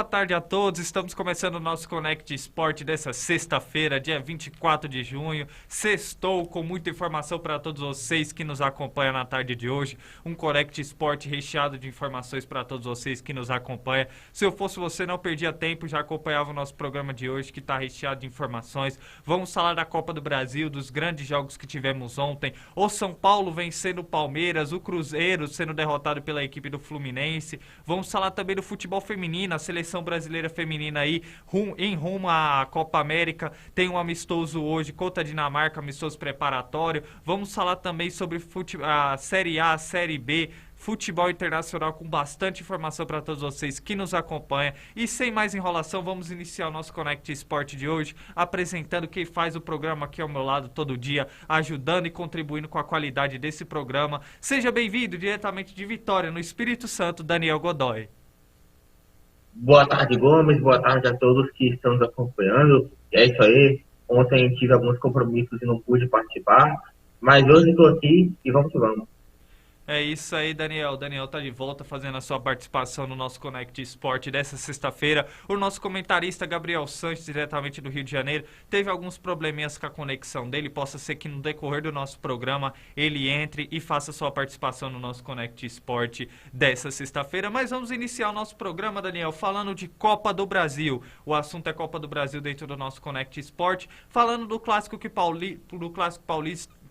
boa tarde a todos. Estamos começando o nosso Connect Sport dessa sexta-feira, dia 24 de junho. Sextou com muita informação para todos vocês que nos acompanham na tarde de hoje. Um Connect Sport recheado de informações para todos vocês que nos acompanham. Se eu fosse você, não perdia tempo, já acompanhava o nosso programa de hoje, que está recheado de informações. Vamos falar da Copa do Brasil, dos grandes jogos que tivemos ontem. O São Paulo vencendo o Palmeiras, o Cruzeiro sendo derrotado pela equipe do Fluminense. Vamos falar também do futebol feminino, a seleção brasileira feminina aí em rumo à Copa América. Tem um amistoso hoje contra a Dinamarca, amistoso preparatório. Vamos falar também sobre a Série A, a Série B, futebol internacional, com bastante informação para todos vocês que nos acompanham. E sem mais enrolação, vamos iniciar o nosso Connect Sport de hoje, apresentando quem faz o programa aqui ao meu lado todo dia, ajudando e contribuindo com a qualidade desse programa. Seja bem-vindo diretamente de Vitória, no Espírito Santo, Daniel Godoy. Boa tarde, Gomes. Boa tarde a todos que estão nos acompanhando. É isso aí. Ontem tive alguns compromissos e não pude participar, mas hoje estou aqui e vamos que vamos. É isso aí, Daniel. Daniel tá de volta fazendo a sua participação no nosso Connect Sport dessa sexta-feira. O nosso comentarista Gabriel Sanches, diretamente do Rio de Janeiro, teve alguns probleminhas com a conexão dele. Possa ser que no decorrer do nosso programa ele entre e faça sua participação no nosso Connect Sport dessa sexta-feira. Mas vamos iniciar o nosso programa, Daniel, falando de Copa do Brasil. O assunto é Copa do Brasil dentro do nosso Connect Sport, falando do clássico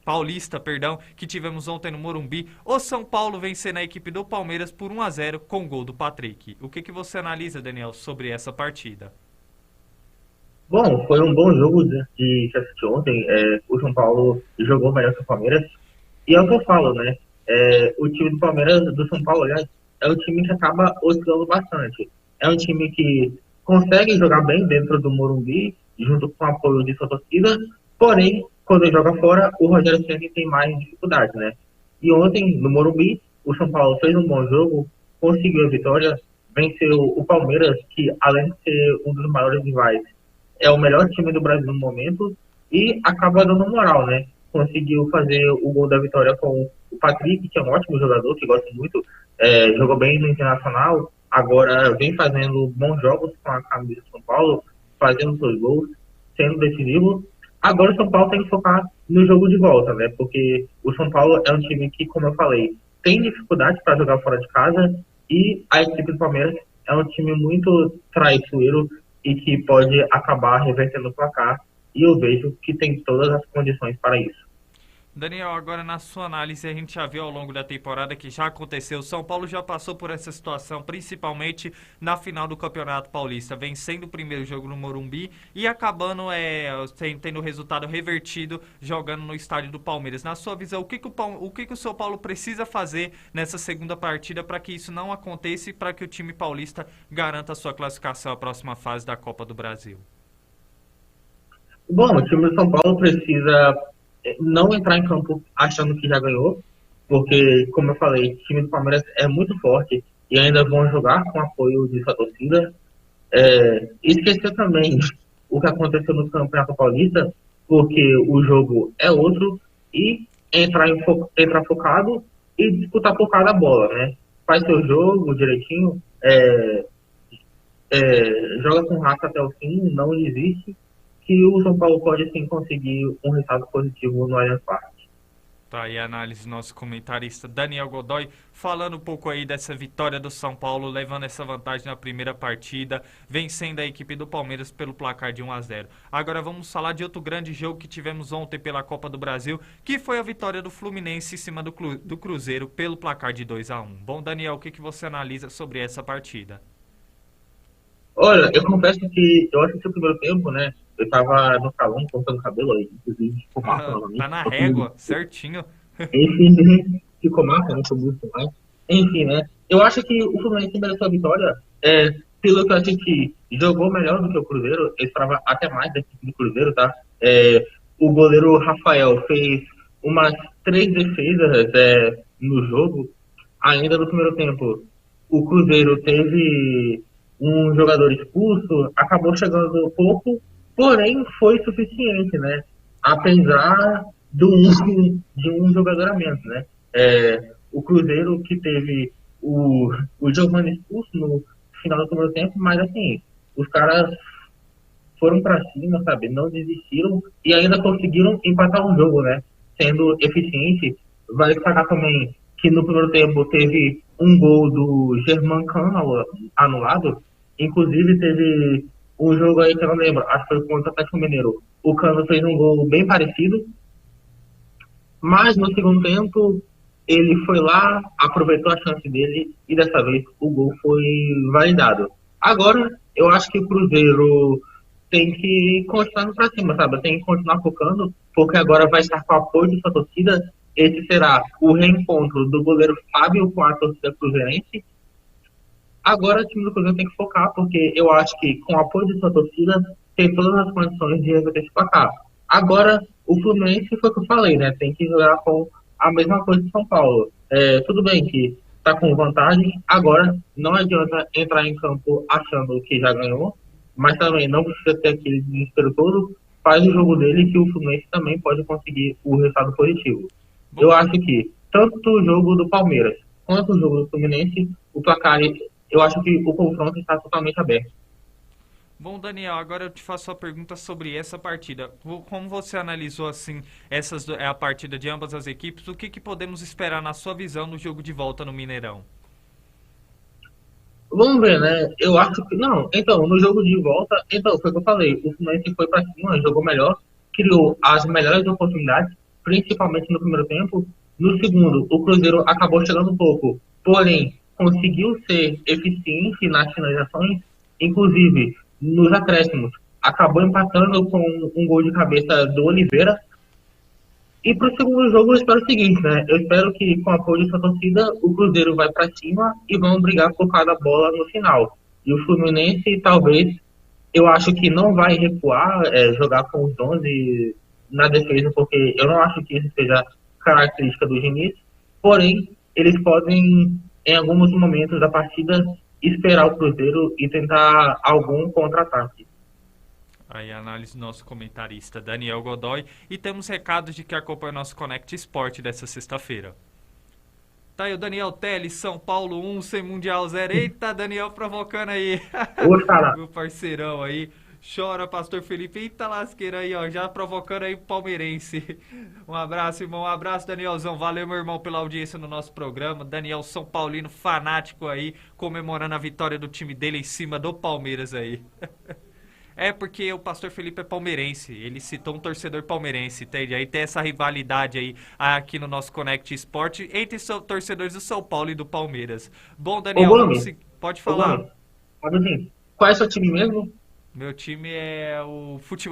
paulista, que tivemos ontem no Morumbi. O São Paulo vencendo a equipe do Palmeiras por 1-0 com gol do Patrick. O que você analisa, Daniel, sobre essa partida? Bom, foi um bom jogo de assistir ontem. O São Paulo jogou melhor que o Palmeiras. E é o que eu falo, né? O time do Palmeiras, do São Paulo, aliás, é um time que acaba oscilando bastante. É um time que consegue jogar bem dentro do Morumbi, junto com o apoio de sua torcida, porém, quando ele joga fora, o Rogério Ceni tem mais dificuldade, né? E ontem, no Morumbi, o São Paulo fez um bom jogo, conseguiu a vitória, venceu o Palmeiras, que além de ser um dos maiores rivais, é o melhor time do Brasil no momento, e acaba dando moral, né? Conseguiu fazer o gol da vitória com o Patrick, que é um ótimo jogador, que gosto muito, jogou bem no Internacional, agora vem fazendo bons jogos com a camisa do São Paulo, fazendo seus gols, sendo decisivo. Agora o São Paulo tem que focar no jogo de volta, né? Porque o São Paulo é um time que, como eu falei, tem dificuldade para jogar fora de casa, e a equipe do Palmeiras é um time muito traiçoeiro e que pode acabar revertendo o placar, e eu vejo que tem todas as condições para isso. Daniel, agora na sua análise, a gente já viu ao longo da temporada que já aconteceu. O São Paulo já passou por essa situação, principalmente na final do Campeonato Paulista, vencendo o primeiro jogo no Morumbi e acabando tendo o resultado revertido jogando no estádio do Palmeiras. Na sua visão, o que o São Paulo precisa fazer nessa segunda partida para que isso não aconteça e para que o time paulista garanta a sua classificação à próxima fase da Copa do Brasil? Bom, o time do São Paulo precisa não entrar em campo achando que já ganhou, porque, como eu falei, o time do Palmeiras é muito forte e ainda vão jogar com apoio de sua torcida. Esquecer também o que aconteceu no Campeonato Paulista, porque o jogo é outro, e entrar focado e disputar por cada bola, né? Faz seu jogo direitinho, joga com raça até o fim, não desiste, que o São Paulo pode sim conseguir um resultado positivo no Allianz Parque. Tá aí a análise do nosso comentarista Daniel Godoy, falando um pouco aí dessa vitória do São Paulo, levando essa vantagem na primeira partida, vencendo a equipe do Palmeiras pelo placar de 1-0. Agora vamos falar de outro grande jogo que tivemos ontem pela Copa do Brasil, que foi a vitória do Fluminense em cima do Cruzeiro pelo placar de 2-1. Bom, Daniel, o que você analisa sobre essa partida? Olha, eu confesso que eu assisti o primeiro tempo, né? Eu tava no salão cortando cabelo aí, inclusive ficou massa Tá novamente. na régua, certinho. Enfim, ficou massa, não foi muito mais. Enfim, né? Eu acho que o Fluminense mereceu a vitória. Pelo que eu assisti, jogou melhor do que o Cruzeiro. Eu esperava até mais da equipe do Cruzeiro, tá? O goleiro Rafael fez umas 3 defesas no jogo. Ainda no primeiro tempo, o Cruzeiro teve um jogador expulso, acabou chegando pouco, porém foi suficiente, né? Apesar de um jogador a menos, né? O Cruzeiro, que teve o Giovani expulso no final do primeiro tempo, mas assim, os caras foram pra cima, sabe? Não desistiram e ainda conseguiram empatar um jogo, né? Sendo eficiente. Vale destacar também que no primeiro tempo teve um gol do Germancano anulado. Inclusive teve um jogo aí que eu não lembro, acho que foi contra o Atlético Mineiro. O Cano fez um gol bem parecido, mas no segundo tempo ele foi lá, aproveitou a chance dele e dessa vez o gol foi validado. Agora, eu acho que o Cruzeiro tem que continuar pra cima, sabe? Tem que continuar focando, porque agora vai estar com o apoio de sua torcida. Esse será o reencontro do goleiro Fábio com a torcida cruzeirense. Agora o time do Cruzeiro tem que focar, porque eu acho que com o apoio de sua torcida tem todas as condições de reverter esse placar. Agora, o Fluminense foi o que eu falei, né? Tem que jogar com a mesma coisa de São Paulo. Tudo bem que está com vantagem, agora não adianta entrar em campo achando que já ganhou, mas também não precisa ter aquele desespero todo. Faz o jogo dele que o Fluminense também pode conseguir o resultado positivo. Eu acho que tanto o jogo do Palmeiras quanto o jogo do Fluminense, o placar, eu acho que o confronto está totalmente aberto. Bom, Daniel, agora eu te faço a pergunta sobre essa partida. Como você analisou assim a partida de ambas as equipes, o que podemos esperar na sua visão no jogo de volta no Mineirão? Vamos ver, né? Eu acho que. Não, então, no jogo de volta, então, foi o que eu falei. O Fluminense foi pra cima, jogou melhor, criou as melhores oportunidades, principalmente no primeiro tempo. No segundo, o Cruzeiro acabou chegando um pouco, porém, conseguiu ser eficiente nas finalizações, inclusive nos acréscimos. Acabou empatando com um gol de cabeça do Oliveira. E para o segundo jogo eu espero o seguinte, né? Eu espero que com o apoio dessa torcida o Cruzeiro vai para cima e vão brigar por cada bola no final. E o Fluminense talvez, eu acho que não vai recuar, jogar com os 11 na defesa, porque eu não acho que isso seja característica do Diniz. Porém, eles podem, em alguns momentos da partida, esperar o Cruzeiro e tentar algum contra-ataque. Aí a análise do nosso comentarista Daniel Godoy. E temos recados de que acompanha o nosso Connect Sport dessa sexta-feira. Tá aí o Daniel Teles, São Paulo 1, sem Mundial 0. Eita, Daniel provocando aí. Meu parceirão aí. Chora, Pastor Felipe. Eita lasqueira aí, ó. Já provocando aí o palmeirense. Um abraço, irmão. Um abraço, Danielzão. Valeu, meu irmão, pela audiência no nosso programa. Daniel São Paulino, fanático aí, comemorando a vitória do time dele em cima do Palmeiras aí. É porque o Pastor Felipe é palmeirense, ele citou um torcedor palmeirense, entende? Aí tem essa rivalidade aí aqui no nosso Connect Sport entre torcedores do São Paulo e do Palmeiras. Bom, Daniel, pode falar. Mas assim, qual é o seu time mesmo? Meu time é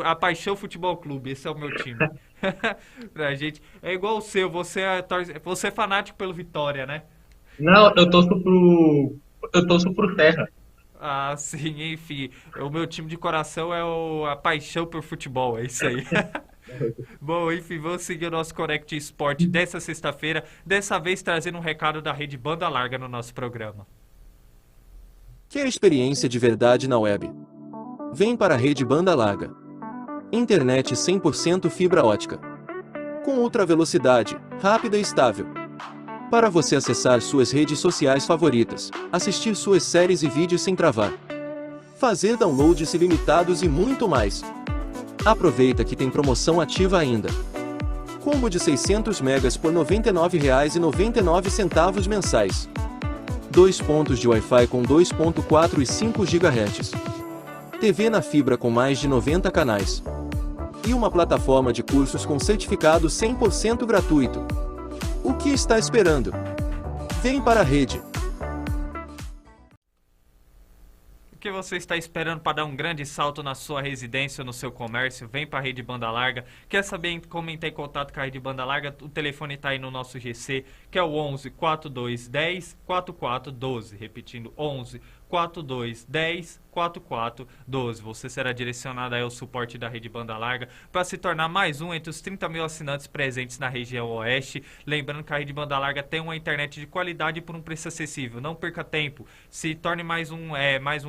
a Paixão Futebol Clube, esse é o meu time. Pra gente, é igual o seu, você é fanático pelo Vitória, né? Não, eu torço pro Serra. Ah, sim, enfim. O meu time de coração é a paixão por futebol, é isso aí. Bom, enfim, vamos seguir o nosso Connect Sport dessa sexta-feira, dessa vez trazendo um recado da Rede Banda Larga no nosso programa. Quer experiência de verdade na web? Vem para a Rede Banda Larga. Internet 100% fibra ótica. Com ultra velocidade, rápida e estável. Para você acessar suas redes sociais favoritas, assistir suas séries e vídeos sem travar, fazer downloads ilimitados e muito mais. Aproveita que tem promoção ativa ainda. Combo de 600 megas por R$ 99,99 mensais. 2 pontos de Wi-Fi com 2.4 e 5 GHz. TV na fibra com mais de 90 canais. E uma plataforma de cursos com certificado 100% gratuito. O que está esperando? Vem para a rede. O que você está esperando para dar um grande salto na sua residência ou no seu comércio? Vem para a Rede Banda Larga. Quer saber como entrar em contato com a Rede Banda Larga? O telefone está aí no nosso GC, que é o 11 4210 4412. Repetindo, 11 4210 4412. Você será direcionado aí ao suporte da Rede Banda Larga para se tornar mais um entre os 30 mil assinantes presentes na região oeste. Lembrando que a Rede Banda Larga tem uma internet de qualidade por um preço acessível. Não perca tempo. Se torne mais um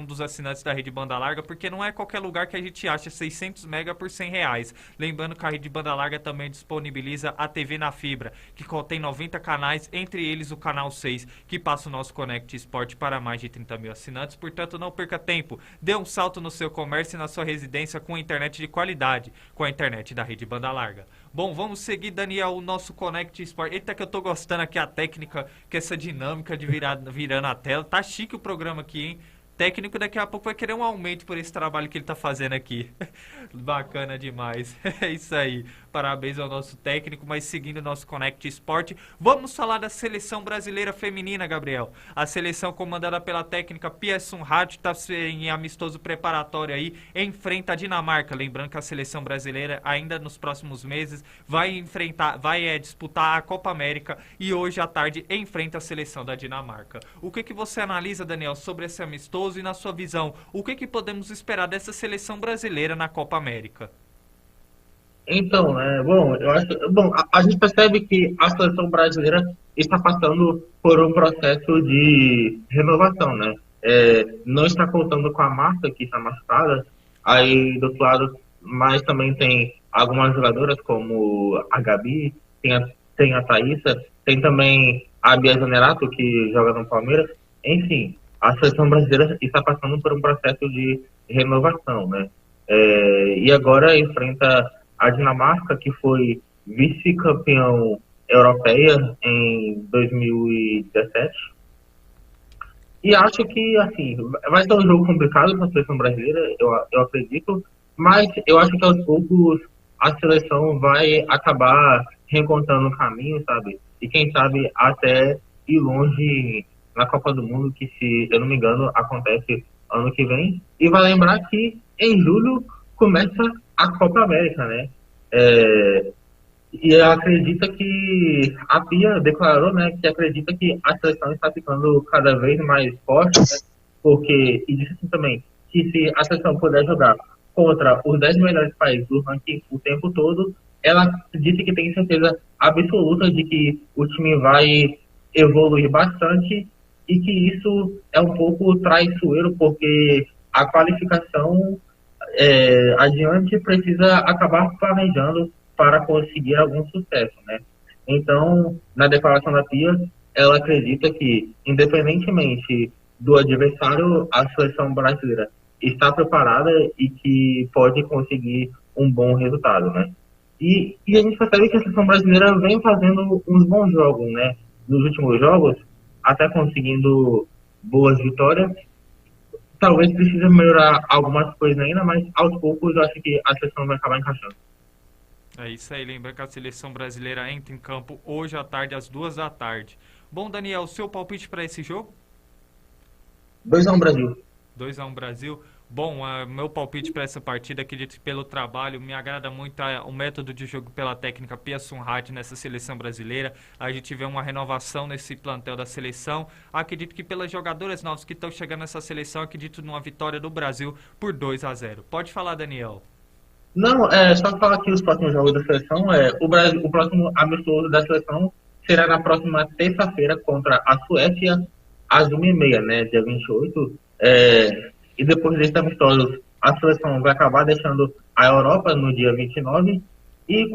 dos assinantes da Rede Banda Larga, porque não é qualquer lugar que a gente acha 600 mega por R$100. Lembrando que a Rede Banda Larga também disponibiliza a TV na fibra, que contém 90 canais, entre eles o canal 6, que passa o nosso Connect Sport para mais de 30 mil assinantes. assinantes, portanto não perca tempo. Dê um salto no seu comércio e na sua residência com internet de qualidade, com a internet da rede banda larga. Bom, vamos seguir, Daniel, o nosso Connect Sport. Eita que eu tô gostando aqui a técnica, que essa dinâmica de virando a tela. Tá chique o programa aqui, hein? Técnico daqui a pouco vai querer um aumento por esse trabalho que ele tá fazendo aqui. Bacana demais. É isso aí. Parabéns ao nosso técnico, mas seguindo o nosso Connect Sport, vamos falar da seleção brasileira feminina, Gabriel. A seleção comandada pela técnica Pia Sundhage está em amistoso preparatório aí, enfrenta a Dinamarca. Lembrando que a seleção brasileira ainda nos próximos meses vai disputar a Copa América e hoje à tarde enfrenta a seleção da Dinamarca. O que você analisa, Daniel, sobre esse amistoso e na sua visão, o que podemos esperar dessa seleção brasileira na Copa América? Então, bom, eu acho, bom, a gente percebe que a seleção brasileira está passando por um processo de renovação, né? Não está contando com a Marta, que está machucada, aí do outro lado, mas também tem algumas jogadoras como a Gabi, tem a Thaísa, tem também a Bia Zanerato, que joga no Palmeiras. Enfim, a seleção brasileira está passando por um processo de renovação, né? E agora enfrenta a Dinamarca, que foi vice-campeão europeia em 2017. E acho que, assim, vai ser um jogo complicado para a seleção brasileira, eu acredito, mas eu acho que aos poucos a seleção vai acabar reencontrando o caminho, sabe? E quem sabe até ir longe na Copa do Mundo, que, se eu não me engano, acontece ano que vem. E vai lembrar que em julho começa a Copa América, né? E acredita que a Pia declarou, né, que acredita que a seleção está ficando cada vez mais forte, né, porque, e disse assim também, que se a seleção puder jogar contra os 10 melhores países do ranking o tempo todo, ela disse que tem certeza absoluta de que o time vai evoluir bastante e que isso é um pouco traiçoeiro, porque a qualificação adiante precisa acabar planejando para conseguir algum sucesso, né? Então, na declaração da Pia, ela acredita que, independentemente do adversário, a seleção brasileira está preparada e que pode conseguir um bom resultado, né? E a gente percebe que a seleção brasileira vem fazendo uns bons jogos, né? Nos últimos jogos, até conseguindo boas vitórias. Talvez precise melhorar algumas coisas ainda, mas aos poucos eu acho que a seleção vai acabar encaixando. É isso aí, lembra que a seleção brasileira entra em campo hoje à tarde, às 14h. Bom, Daniel, seu palpite para esse jogo? 2-1 Brasil. 2-1 Brasil. Bom, meu palpite para essa partida, acredito que pelo trabalho, me agrada muito o método de jogo pela técnica Pia Sundhage nessa seleção brasileira. A gente vê uma renovação nesse plantel da seleção. Acredito que pelas jogadoras novas que estão chegando nessa seleção, acredito numa vitória do Brasil por 2-0. Pode falar, Daniel. Não, só falar que os próximos jogos da seleção, o próximo amistoso da seleção será na próxima terça-feira contra a Suécia, às 1h30, né, dia 28. E depois desses amistosos, a seleção vai acabar deixando a Europa no dia 29 e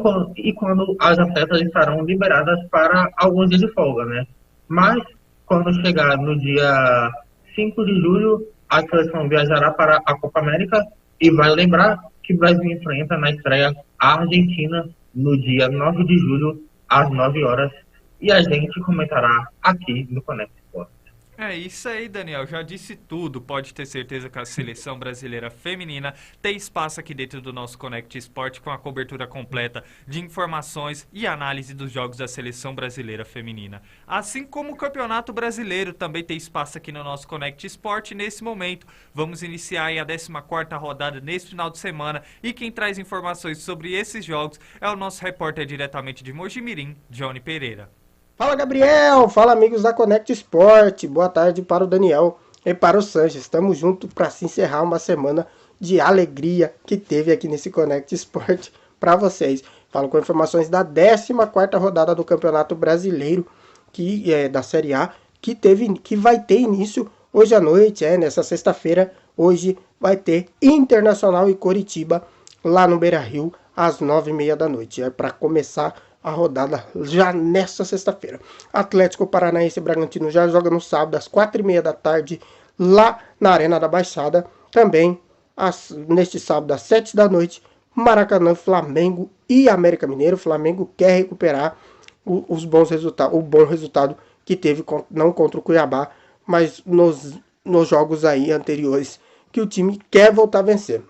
quando as atletas estarão liberadas para alguns dias de folga, né? Mas, quando chegar no dia 5 de julho, a seleção viajará para a Copa América e vai lembrar que o Brasil enfrenta na estreia a Argentina no dia 9 de julho, às 9 horas, e a gente comentará aqui no Connect Sport. É isso aí, Daniel, já disse tudo. Pode ter certeza que a seleção brasileira feminina tem espaço aqui dentro do nosso Connect Sport, com a cobertura completa de informações e análise dos jogos da seleção brasileira feminina. Assim como o Campeonato Brasileiro também tem espaço aqui no nosso Connect Sport. Nesse momento, vamos iniciar aí a 14ª rodada nesse final de semana, e quem traz informações sobre esses jogos é o nosso repórter diretamente de Mojimirim, Johnny Pereira. Fala, Gabriel, fala, amigos da Connect Sport, boa tarde para o Daniel e para o Sanches. Estamos juntos para se encerrar uma semana de alegria que teve aqui nesse Connect Sport para vocês. Falo com informações da 14ª rodada do Campeonato Brasileiro, que é da Série A, que vai ter início hoje à noite, nessa sexta-feira. Hoje vai ter Internacional e Coritiba lá no Beira-Rio às 9h30 da noite. É para começar a rodada já nesta sexta-feira. Atlético Paranaense e Bragantino já joga no sábado às 4h30 da tarde lá na Arena da Baixada. Também, neste sábado, às 7 da noite, Maracanã, Flamengo e América Mineiro. O Flamengo quer recuperar o bom resultado que teve, não contra o Cuiabá, mas nos jogos aí anteriores, que o time quer voltar a vencer.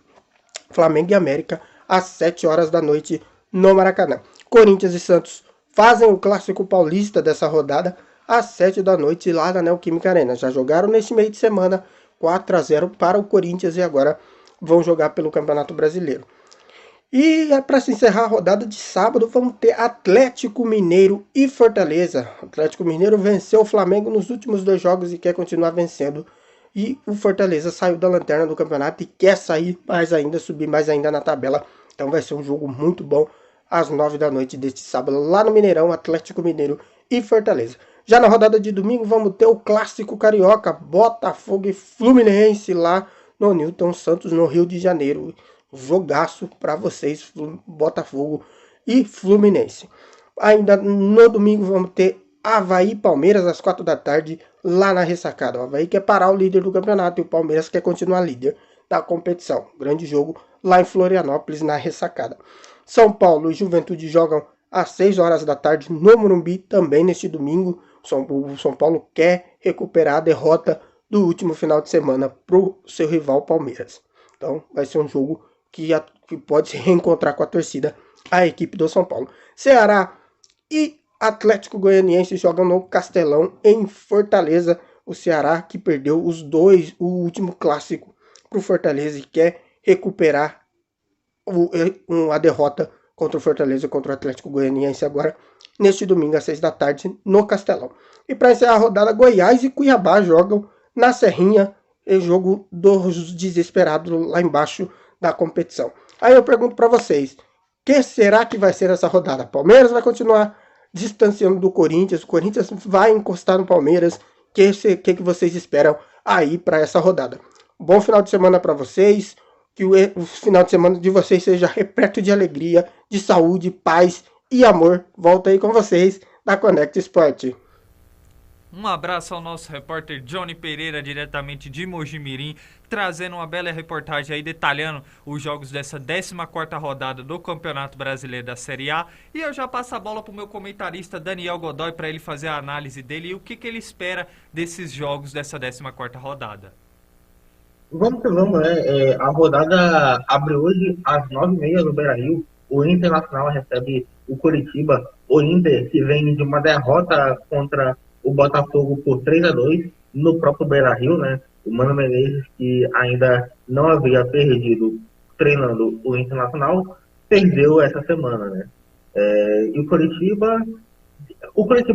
Flamengo e América, às 7 horas da noite, no Maracanã. Corinthians e Santos fazem o clássico paulista dessa rodada, às 7 da noite, lá na Neoquímica Arena. Já jogaram neste meio de semana, 4-0 para o Corinthians, e agora vão jogar pelo Campeonato Brasileiro. E para se encerrar a rodada de sábado, vamos ter Atlético Mineiro e Fortaleza. O Atlético Mineiro venceu o Flamengo nos últimos 2 jogos e quer continuar vencendo. E o Fortaleza saiu da lanterna do campeonato e quer sair mais ainda, subir mais ainda na tabela. Então vai ser um jogo muito bom às 9 da noite deste sábado, lá no Mineirão, Atlético Mineiro e Fortaleza. Já na rodada de domingo vamos ter o clássico carioca, Botafogo e Fluminense, lá no Newton Santos, no Rio de Janeiro. Jogaço para vocês, Botafogo e Fluminense. Ainda no domingo vamos ter Avaí e Palmeiras às 4 da tarde, lá na Ressacada. O Avaí quer parar o líder do campeonato e o Palmeiras quer continuar líder da competição. Grande jogo lá em Florianópolis, na Ressacada. São Paulo e Juventude jogam às 6 horas da tarde no Morumbi, também neste domingo. O São Paulo quer recuperar a derrota do último final de semana para o seu rival Palmeiras. Então vai ser um jogo que pode se reencontrar com a torcida, a equipe do São Paulo. Ceará e Atlético Goianiense jogam no Castelão, em Fortaleza. O Ceará, que perdeu o último clássico para o Fortaleza, e quer recuperar a derrota contra o Fortaleza, contra o Atlético Goianiense, agora neste domingo às 6 da tarde no Castelão. E para encerrar a rodada, Goiás e Cuiabá jogam na Serrinha, jogo dos desesperados lá embaixo da competição. Aí eu pergunto para vocês, que será que vai ser essa rodada? Palmeiras vai continuar distanciando do Corinthians? O Corinthians vai encostar no Palmeiras? O que vocês esperam aí para essa rodada? Bom final de semana para vocês, que o final de semana de vocês seja repleto de alegria, de saúde, paz e amor. Volto aí com vocês da Conect Sport. Um abraço ao nosso repórter Johnny Pereira, diretamente de Mojimirim, trazendo uma bela reportagem aí, detalhando os jogos dessa 14ª rodada do Campeonato Brasileiro da Série A. E eu já passo a bola para o meu comentarista Daniel Godoy, para ele fazer a análise dele e o que ele espera desses jogos dessa 14ª rodada. Vamos que vamos, né? A rodada abre hoje às 9h30 no Beira-Rio. O Internacional recebe o Coritiba. O Inter, que vem de uma derrota contra o Botafogo por 3-2 no próprio Beira-Rio, né? O Mano Menezes, que ainda não havia perdido treinando o Internacional, perdeu essa semana, né? E o Coritiba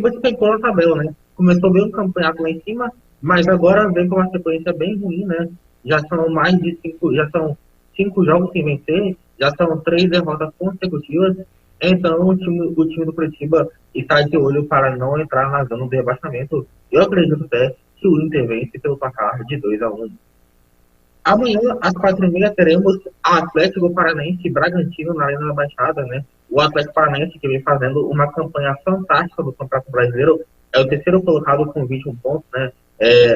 despencou na tabela, né? Começou bem o campeonato lá em cima, mas agora vem com uma sequência bem ruim, né? Já são 5 jogos sem vencer, já são 3 derrotas consecutivas. Então o time do Curitiba está de olho para não entrar na zona de rebaixamento. Eu acredito até que o Inter vence pelo placar de 2-1. Amanhã, às 4h30, teremos Atlético Paranaense e Bragantino na Arena da Baixada, né? O Atlético Paranaense, que vem fazendo uma campanha fantástica do Campeonato Brasileiro, é o terceiro colocado com 21 pontos, né?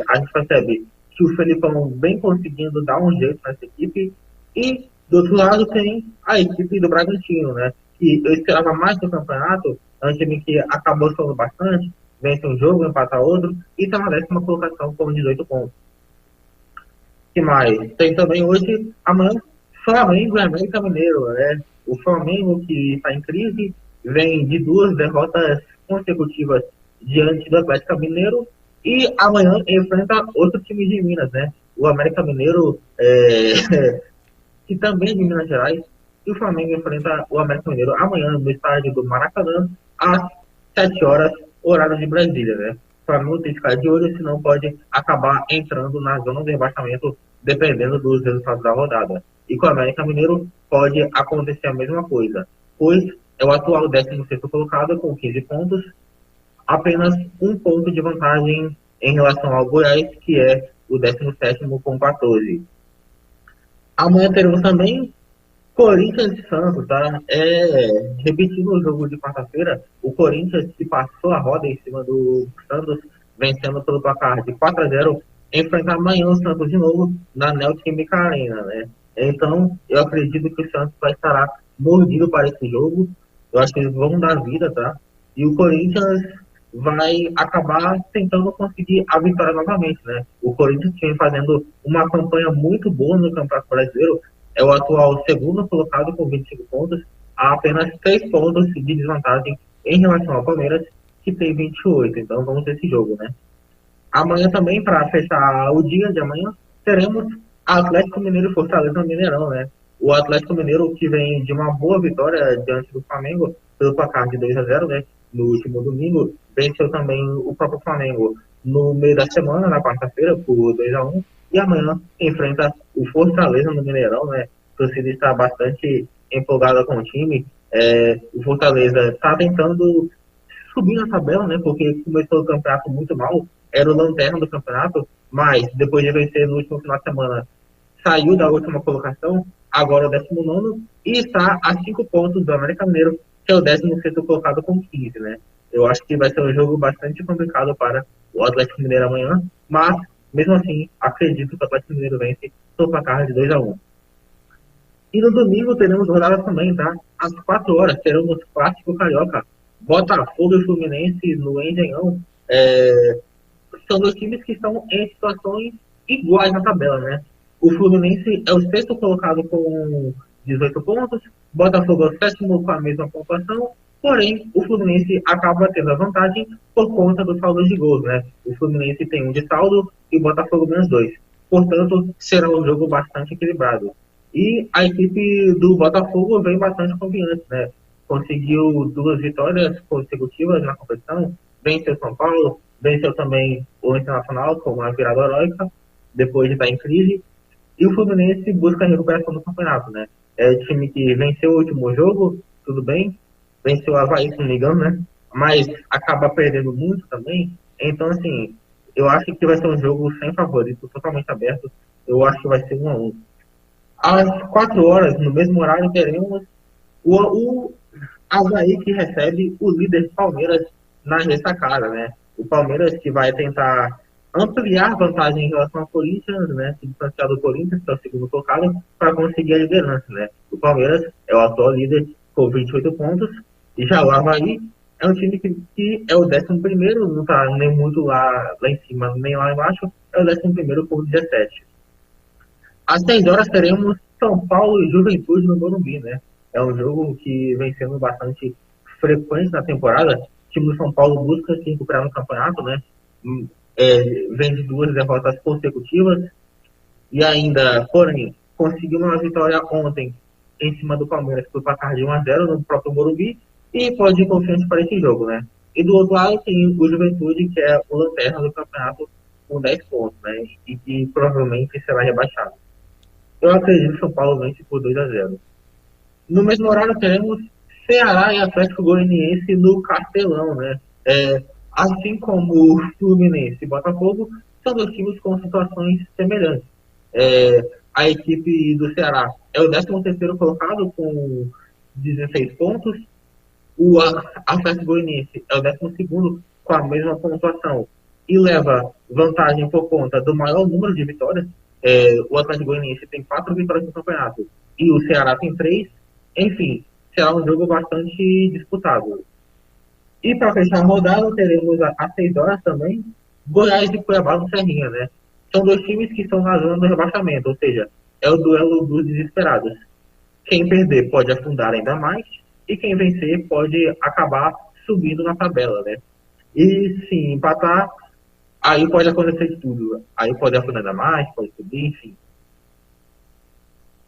A gente percebe que o Felipão vem conseguindo dar um jeito nessa equipe. E, do outro lado, tem a equipe do Bragantino, né? Que eu esperava mais do campeonato, é um time que acabou falando bastante, vence um jogo, empata outro, e está na 10ª colocação com 18 pontos. Que mais? Tem também hoje, amanhã, Flamengo e América Mineiro, né? O Flamengo, que está em crise, vem de 2 derrotas consecutivas diante do Atlético Mineiro, e amanhã enfrenta outro time de Minas, né? O América Mineiro, que também é de Minas Gerais, e o Flamengo enfrenta o América Mineiro amanhã no estádio do Maracanã, às 7 horas, horário de Brasília, né? O Flamengo tem que ficar de olho, senão pode acabar entrando na zona de rebaixamento, dependendo dos resultados da rodada. E com o América Mineiro pode acontecer a mesma coisa, pois é o atual 16º colocado com 15 pontos, apenas 1 ponto de vantagem em relação ao Goiás, que é o 17º com 14. Amanhã teremos também Corinthians e Santos, tá? Repetindo o jogo de quarta-feira, o Corinthians que passou a roda em cima do Santos, vencendo pelo placar de 4-0 enfrentar amanhã o Santos de novo na Neoquímica Arena, né? Então, eu acredito que o Santos vai estar mordido para esse jogo. Eu acho que eles vão dar vida, tá? E o Corinthians vai acabar tentando conseguir a vitória novamente, né? O Corinthians vem fazendo uma campanha muito boa no Campeonato Brasileiro, é o atual segundo colocado com 25 pontos, há apenas 3 pontos de desvantagem em relação ao Palmeiras, que tem 28. Então vamos ver esse jogo, né? Amanhã também, para fechar o dia de amanhã, teremos Atlético Mineiro e Fortaleza no Mineirão, né? O Atlético Mineiro, que vem de uma boa vitória diante do Flamengo, pelo placar de 2-0, né? No último domingo, venceu também o próprio Flamengo no meio da semana, na quarta-feira, por 2-1, e amanhã enfrenta o Fortaleza no Mineirão, né? A torcida está bastante empolgada com o time. O Fortaleza está tentando subir na tabela, né? Porque começou o campeonato muito mal, era o lanterna do campeonato, mas depois de vencer no último final de semana, saiu da última colocação, agora é o 19º, e está a 5 pontos do América Mineiro, que é o 16º colocado com 15, né? Eu acho que vai ser um jogo bastante complicado para o Atlético Mineiro amanhã, mas, mesmo assim, acredito que o Atlético Mineiro vence no placar de 2-1. E no domingo teremos rodada também, tá? Às 4 horas teremos Clássico Carioca, Botafogo e Fluminense no Engenhão. São dois times que estão em situações iguais na tabela, né? O Fluminense é o sexto colocado com 18 pontos, Botafogo é o sétimo com a mesma pontuação, porém o Fluminense acaba tendo a vantagem por conta do saldo de gols, né? O Fluminense tem 1 de saldo e o Botafogo menos 2. Portanto, será um jogo bastante equilibrado. E a equipe do Botafogo vem bastante confiante, né? Conseguiu 2 vitórias consecutivas na competição, venceu São Paulo, venceu também o Internacional com uma virada heróica, depois de estar em crise, e o Fluminense busca a recuperação do campeonato, né? É o time que venceu o último jogo, tudo bem, venceu o Avaí, se não me engano, né? Mas acaba perdendo muito também, então, assim, eu acho que vai ser um jogo sem favorito, totalmente aberto, eu acho que vai ser 1-1. Às 4 horas, no mesmo horário, teremos o Avaí, que recebe o líder Palmeiras na ressacada, né? O Palmeiras que vai tentar ampliar a vantagem em relação ao Corinthians, né? Se distanciar do Corinthians, que é o segundo colocado, para conseguir a liderança, né? O Palmeiras é o atual líder com 28 pontos, e já o Avaí é um time que é o 11º, não está nem muito lá em cima, nem lá embaixo, é o 11º com 17. Às 6 horas teremos São Paulo e Juventude no Morumbi, né? É um jogo que vem sendo bastante frequente na temporada. O time do São Paulo busca se recuperar no campeonato, né? Vem de 2 derrotas consecutivas e ainda, porém, conseguiu uma vitória ontem em cima do Palmeiras por placar de 1-0 no próprio Morumbi e pode ir confiante para esse jogo, né? E do outro lado tem o Juventude, que é o lanterna do campeonato com 10 pontos, né? E que provavelmente será rebaixado. Eu acredito que São Paulo vence por 2-0. No mesmo horário teremos Ceará e Atlético Goianiense no Castelão, né? Assim como o Fluminense e Botafogo, são dois times com situações semelhantes. A equipe do Ceará é o 13º colocado com 16 pontos. O Atlético Goianiense é o 12º com a mesma pontuação e leva vantagem por conta do maior número de vitórias. O Atlético Goianiense tem 4 vitórias no campeonato e o Ceará tem 3. Enfim, será um jogo bastante disputado. E para fechar a rodada, teremos às 6 horas também Goiás e Cuiabá no Serrinha, né? São dois times que estão na zona do rebaixamento, ou seja, é o duelo dos desesperados. Quem perder pode afundar ainda mais e quem vencer pode acabar subindo na tabela, né? E se empatar, aí pode acontecer de tudo. Aí pode afundar ainda mais, pode subir, enfim.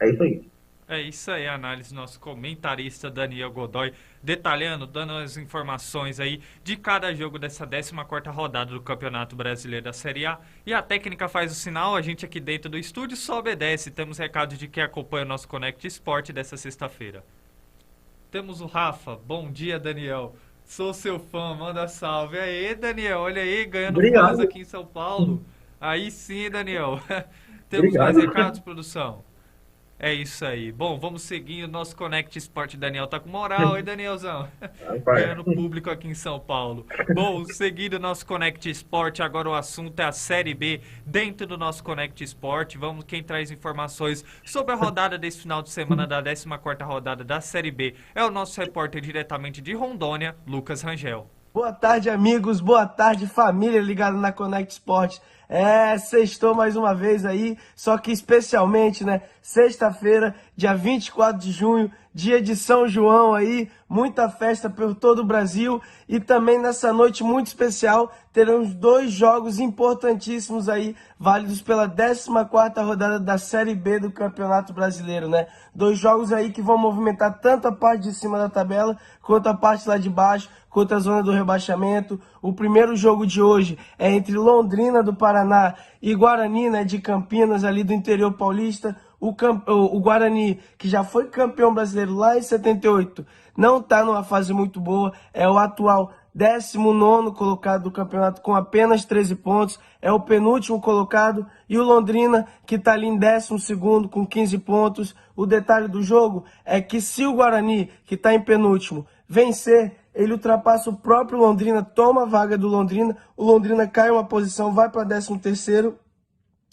É isso aí. É isso aí, a análise do nosso comentarista Daniel Godoy, detalhando, dando as informações aí de cada jogo dessa 14ª rodada do Campeonato Brasileiro da Série A. E a técnica faz o sinal, a gente aqui dentro do estúdio só obedece. Temos recado de quem acompanha o nosso Connect Sport dessa sexta-feira. Temos o Rafa. Bom dia, Daniel. Sou seu fã, manda salve. Aí, Daniel, olha aí, ganhando fãs aqui em São Paulo. Aí sim, Daniel. Temos mais recados, produção? É isso aí. Bom, vamos seguir o nosso Connect Sport. Daniel tá com moral, hein, Danielzão? Rapaz, Ganhando público aqui em São Paulo. Bom, seguindo o nosso Connect Sport, agora o assunto é a Série B dentro do nosso Connect Sport. Vamos, quem traz informações sobre a rodada desse final de semana da 14ª rodada da Série B é o nosso repórter diretamente de Rondônia, Lucas Rangel. Boa tarde, amigos. Boa tarde, família ligada na Connect Sport. Sextou mais uma vez aí, só que especialmente, né? Sexta-feira, dia 24 de junho, dia de São João aí, muita festa por todo o Brasil. E também nessa noite muito especial, teremos 2 jogos importantíssimos aí, válidos pela 14ª rodada da Série B do Campeonato Brasileiro, né? 2 jogos aí que vão movimentar tanto a parte de cima da tabela, quanto a parte lá de baixo, quanto a zona do rebaixamento. O primeiro jogo de hoje é entre Londrina do Paraná e Guarani, né, de Campinas, ali do interior paulista. O Guarani, que já foi campeão brasileiro lá em 78, não está numa fase muito boa, é o atual 19º colocado do campeonato com apenas 13 pontos, é o penúltimo colocado, e o Londrina, que está ali em 12º com 15 pontos. O detalhe do jogo é que se o Guarani, que está em penúltimo, vencer, ele ultrapassa o próprio Londrina, toma a vaga do Londrina, o Londrina cai uma posição, vai para 13º.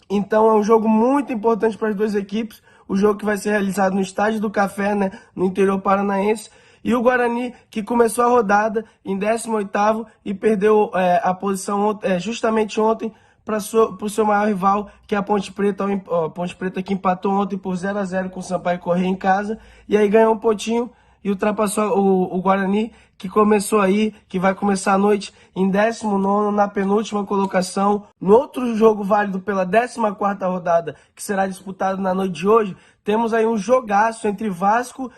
Então é um jogo muito importante para as 2 equipes, o jogo que vai ser realizado no Estádio do Café, né, no interior paranaense. E o Guarani, que começou a rodada em 18º e perdeu a posição justamente ontem para o seu maior rival, que é a Ponte Preta. A Ponte Preta que empatou ontem por 0-0 com o Sampaio Corrêa em casa, e aí ganhou um pontinho e ultrapassou o Guarani, que começou aí, que vai começar a noite em 19º, na penúltima colocação. No outro jogo válido pela 14ª rodada, que será disputado na noite de hoje, temos aí um jogaço entre Vasco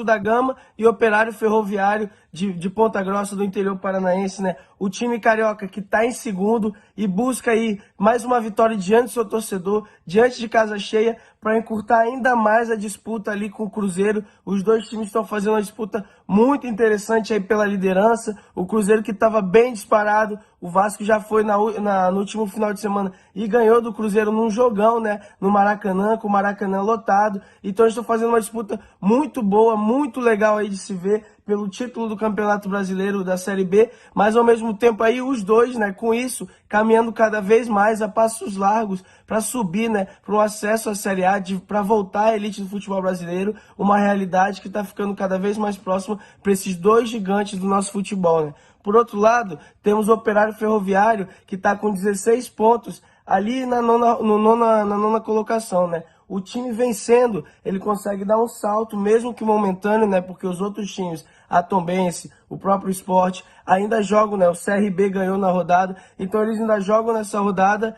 da Gama e Operário Ferroviário de Ponta Grossa, do interior paranaense, né? O time carioca que está em segundo e busca aí mais uma vitória diante do seu torcedor, diante de casa cheia, para encurtar ainda mais a disputa ali com o Cruzeiro. Os 2 times estão fazendo uma disputa muito interessante aí pela liderança. O Cruzeiro, que estava bem disparado, o Vasco já foi no último final de semana e ganhou do Cruzeiro num jogão, né, no Maracanã, com o Maracanã lotado. Então eles estão fazendo uma disputa muito boa, muito legal aí de se ver, pelo título do Campeonato Brasileiro da Série B, mas ao mesmo tempo aí os 2, né, com isso, caminhando cada vez mais a passos largos para subir, né, para o acesso à Série A, para voltar à elite do futebol brasileiro, uma realidade que está ficando cada vez mais próxima para esses 2 gigantes do nosso futebol, né. Por outro lado, temos o Operário Ferroviário, que está com 16 pontos, ali na nona colocação, né. O time vencendo, ele consegue dar um salto, mesmo que momentâneo, né? Porque os outros times, a Tombense, o próprio Sport, ainda jogam, né? O CRB ganhou na rodada, então eles ainda jogam nessa rodada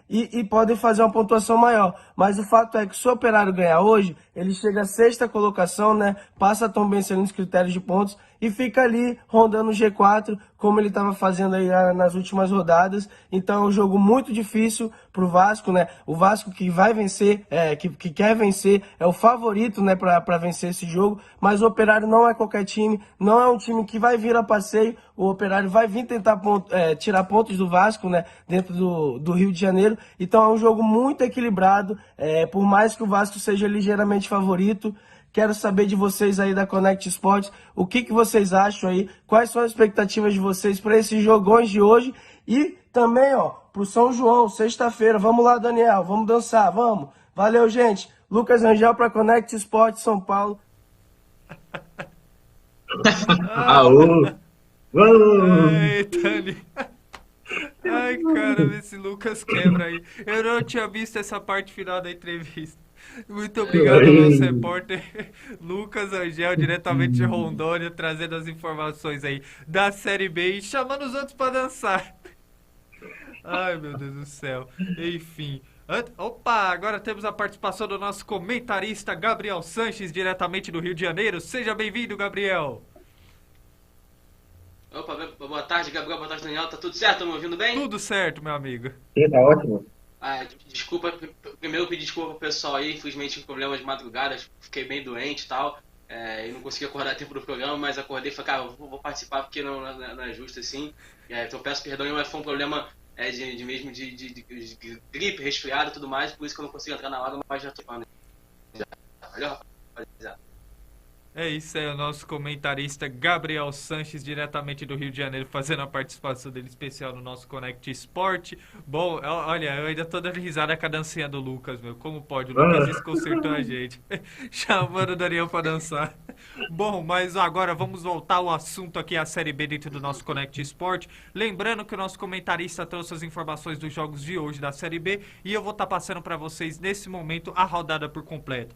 e podem fazer uma pontuação maior. Mas o fato é que se o Operário ganhar hoje, ele chega à 6ª colocação, né? Passa a Tombense nos critérios de pontos e fica ali rondando o G4, como ele estava fazendo aí nas últimas rodadas. Então é um jogo muito difícil para o Vasco, né? O Vasco que vai vencer, que quer vencer, é o favorito, né, para vencer esse jogo. Mas o Operário não é qualquer time, não é um time que vai vir a passeio. O Operário vai vir tentar tirar pontos do Vasco, né, dentro do Rio de Janeiro. Então é um jogo muito equilibrado, por mais que o Vasco seja ligeiramente favorito. Quero saber de vocês aí da Connect Sports, o que vocês acham aí, quais são as expectativas de vocês para esses jogões de hoje e também, ó, pro São João, sexta-feira. Vamos lá, Daniel, vamos dançar, vamos. Valeu, gente. Lucas Rangel para Connect Sports São Paulo. Aô! Vamos! Ai, Tani. Ai, cara, esse Lucas quebra aí. Eu não tinha visto essa parte final da entrevista. Muito obrigado ao nosso repórter Lucas Rangel, diretamente de Rondônia, trazendo as informações aí da Série B e chamando os outros para dançar. Ai, meu Deus do céu. Enfim. Opa, agora temos a participação do nosso comentarista Gabriel Sanches, diretamente do Rio de Janeiro. Seja bem-vindo, Gabriel. Opa, boa tarde, Gabriel, boa tarde, Daniel. Tá tudo certo? Tá me ouvindo bem? Tudo certo, meu amigo. Sim, tá ótimo. Desculpa, primeiro eu pedi desculpa pro pessoal aí, infelizmente tive problemas de madrugada, fiquei bem doente e tal, e não consegui acordar a tempo do programa, mas acordei e falei, cara, vou participar porque não é justo assim, então eu peço perdão, mas foi um problema de gripe, resfriado e tudo mais, por isso que eu não consigo entrar na hora, mas já tô falando. Valeu, rapaziada. É isso aí, o nosso comentarista Gabriel Sanches, diretamente do Rio de Janeiro, fazendo a participação dele especial no nosso Connect Sport. Bom, olha, eu ainda tô dando risada com a dancinha do Lucas, meu. Como pode? O Lucas desconcertou a gente. Chamando o Daniel pra dançar. Bom, mas agora vamos voltar ao assunto aqui, a Série B dentro do nosso Connect Sport. Lembrando que o nosso comentarista trouxe as informações dos jogos de hoje da Série B e eu vou estar passando para vocês, nesse momento, a rodada por completo.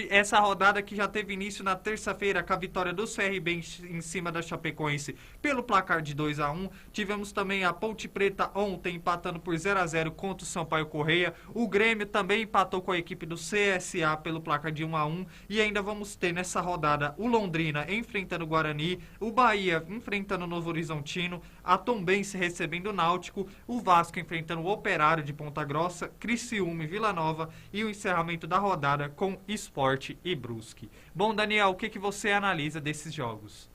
Essa rodada que já teve início na terça-feira com a vitória do CRB em cima da Chapecoense pelo placar de 2-1. Tivemos também a Ponte Preta ontem empatando por 0-0 contra o Sampaio Corrêa. O Grêmio também empatou com a equipe do CSA pelo placar de 1-1. E ainda vamos ter nessa rodada o Londrina enfrentando o Guarani, o Bahia enfrentando o Novo Horizontino, a Tombense recebendo o Náutico, o Vasco enfrentando o Operário de Ponta Grossa, Criciúma e Vila Nova e o encerramento da rodada com Sport e Brusque. Bom, Daniel, o que você analisa desses jogos?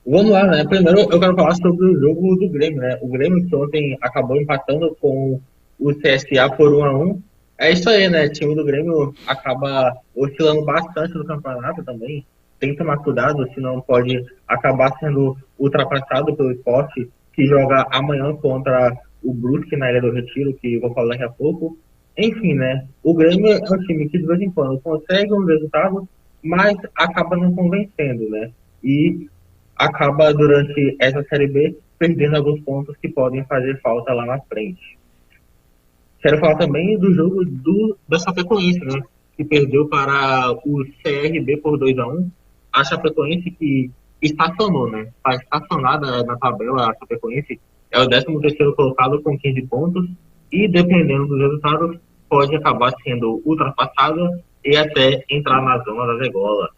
Vamos lá, né? Primeiro eu quero falar sobre o jogo do Grêmio, né? O Grêmio que ontem acabou empatando com o CSA por 1-1. É isso aí, né? O time do Grêmio acaba oscilando bastante no campeonato também. Tem que tomar cuidado, senão pode acabar sendo ultrapassado pelo Sport, que joga amanhã contra o Brusque na Ilha do Retiro, que eu vou falar daqui a pouco. Enfim, né? O Grêmio é um time que de vez em quando consegue um resultado, mas acaba não convencendo, né? E acaba durante essa Série B perdendo alguns pontos que podem fazer falta lá na frente. Quero falar também do jogo da Chapecoense, né? Que perdeu para o CRB por 2-1. A Chapecoense que estacionou, né? Está estacionada na tabela. A Chapecoense é o 13º colocado com 15 pontos e, dependendo dos resultados, pode acabar sendo ultrapassada e até entrar na zona da degola.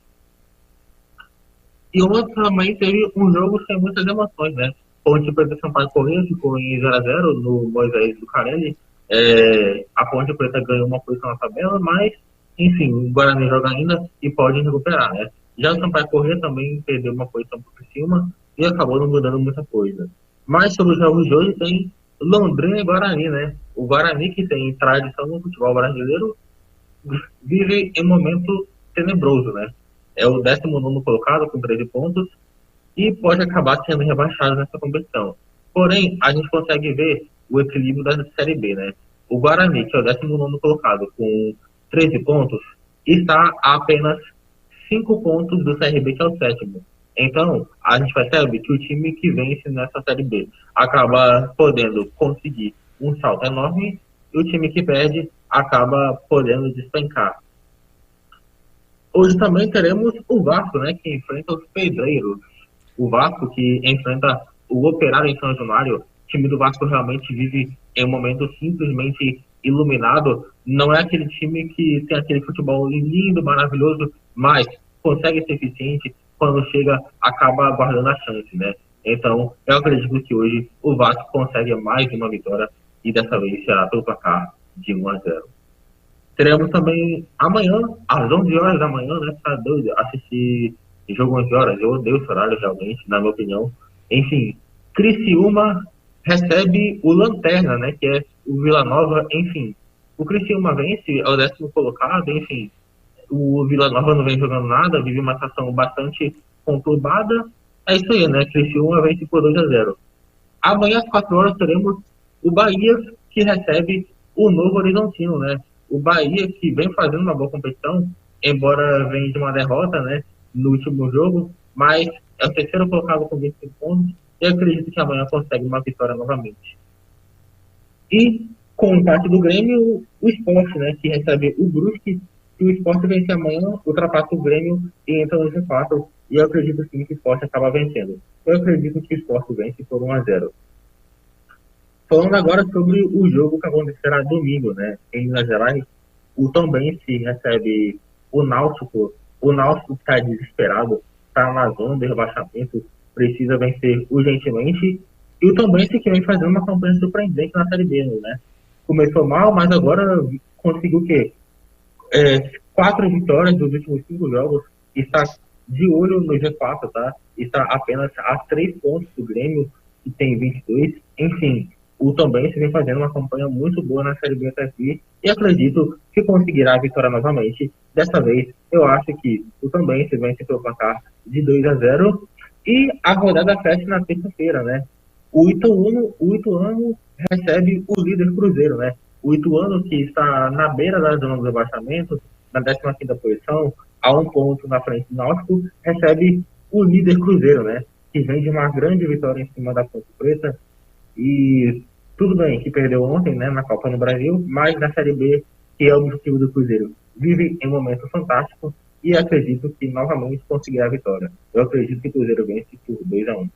E ontem também teve um jogo sem muitas emoções, né? Ponte Preta Sampaio Corrêa ficou em 0-0 no Moisés do Carelli. A Ponte Preta ganhou uma posição na tabela, mas, enfim, o Guarani joga ainda e pode recuperar, né? Já o Sampaio Corrêa também perdeu uma posição por cima e acabou não mudando muita coisa. Mas sobre os jogos de hoje tem Londrina e Guarani, né? O Guarani, que tem tradição no futebol brasileiro, vive em um momento tenebroso, né? É o 19º colocado com 13 pontos e pode acabar sendo rebaixado nessa competição. Porém, a gente consegue ver o equilíbrio da Série B, né? O Guarani, que é o 19º colocado com 13 pontos, está a apenas 5 pontos do CRB, que é o 7º. Então, a gente percebe que o time que vence nessa Série B acaba podendo conseguir um salto enorme e o time que perde acaba podendo despencar. Hoje também teremos o Vasco, né, que enfrenta os Pedreiros. O Vasco que enfrenta o Operário em São Januário. O time do Vasco realmente vive em um momento simplesmente iluminado. Não é aquele time que tem aquele futebol lindo, maravilhoso, mas consegue ser eficiente. Quando chega, acaba guardando a chance, né? Então, eu acredito que hoje o Vasco consegue mais uma vitória e dessa vez será pelo placar de 1-0. Teremos também amanhã, às 11 horas da manhã, né? Tá doido assistir jogo 11 horas. Eu odeio esse horário, realmente, na minha opinião. Enfim, Criciúma recebe o Lanterna, né? Que é o Vila Nova. Enfim, o Criciúma vence, é o 10º colocado. Enfim, o Vila Nova não vem jogando nada, vive uma situação bastante conturbada. É isso aí, né? Criciúma vence por 2-0. Amanhã, às 4 horas, teremos o Bahia, que recebe o Novo Horizontino, né? O Bahia, que vem fazendo uma boa competição, embora venha de uma derrota, né, no último jogo, mas é o 3º colocado com 25 pontos, e eu acredito que amanhã consegue uma vitória novamente. E, com o empate do Grêmio, o Sport, né, que recebe o Brusque, se o Sport vencer amanhã, ultrapassa o Grêmio e entra no G4, e eu acredito sim que o Sport acaba vencendo. Eu acredito que o Sport vence por 1-0. Falando agora sobre o jogo que acontecerá domingo, né? Em Minas Gerais, o Tombense recebe o Náutico. O Náutico está desesperado, está na zona de rebaixamento, precisa vencer urgentemente. E o Tombense que vem fazendo uma campanha surpreendente na Série B, né? Começou mal, mas agora conseguiu o quê? 4 vitórias dos últimos 5 jogos. Está de olho no G4, tá? Está apenas a 3 pontos do Grêmio, que tem 22. Enfim, O Tombense vem fazendo uma campanha muito boa na Série B até aqui e acredito que conseguirá a vitória novamente. Dessa vez, eu acho que o Tombense vence pelo placar de 2-0 e a rodada fecha na terça-feira, né? O Ituano recebe o líder Cruzeiro, né? O Ituano, que está na beira da zona do rebaixamento, na 15ª posição, a 1 ponto na frente do Náutico, recebe o líder Cruzeiro, né? Que vem de uma grande vitória em cima da Ponte Preta. E tudo bem que perdeu ontem, né, na Copa no Brasil, mas na Série B, que é o objetivo do Cruzeiro, vive em um momento fantástico e acredito que novamente conseguirá a vitória. Eu acredito que o Cruzeiro vence por 2-1.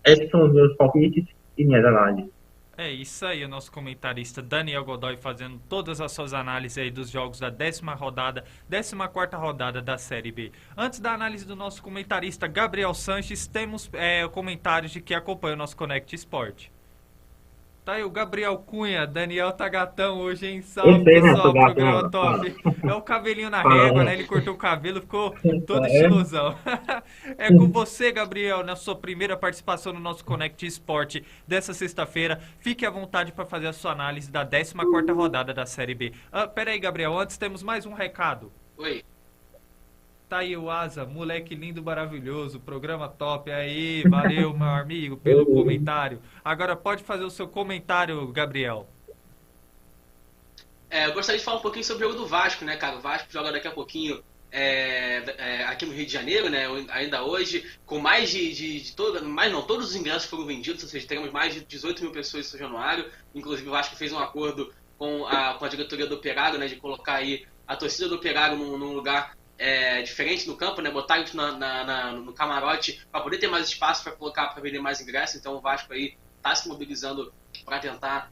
Esses são os meus palpites e minhas análises. É isso aí, o nosso comentarista Daniel Godoy fazendo todas as suas análises aí dos jogos da 14ª rodada da Série B. Antes da análise do nosso comentarista Gabriel Sanches, temos comentários de quem acompanha o nosso Connect Sport. Tá aí o Gabriel Cunha, Daniel tá gatão hoje, hein? Salve, pessoal, programa top. É o cabelinho na régua, né? Ele cortou o cabelo, ficou todo estilosão. É com você, Gabriel, na sua primeira participação no nosso Connect Sport dessa sexta-feira. Fique à vontade para fazer a sua análise da 14ª rodada da Série B. Pera aí, Gabriel, antes temos mais um recado. Oi. Tá aí o Asa, moleque lindo, maravilhoso, programa top. Aí, valeu, meu amigo, pelo comentário. Agora pode fazer o seu comentário, Gabriel. Eu gostaria de falar um pouquinho sobre o jogo do Vasco, né, cara? O Vasco joga daqui a pouquinho aqui no Rio de Janeiro, né? Ainda hoje, com mais todos os ingressos foram vendidos, ou seja, teremos mais de 18 mil pessoas em São Januário. Inclusive, o Vasco fez um acordo com a diretoria do Operário, né, de colocar aí a torcida do Operário num lugar diferente no campo, né? Botar isso no camarote para poder ter mais espaço para colocar, para vender mais ingressos. Então o Vasco aí está se mobilizando para tentar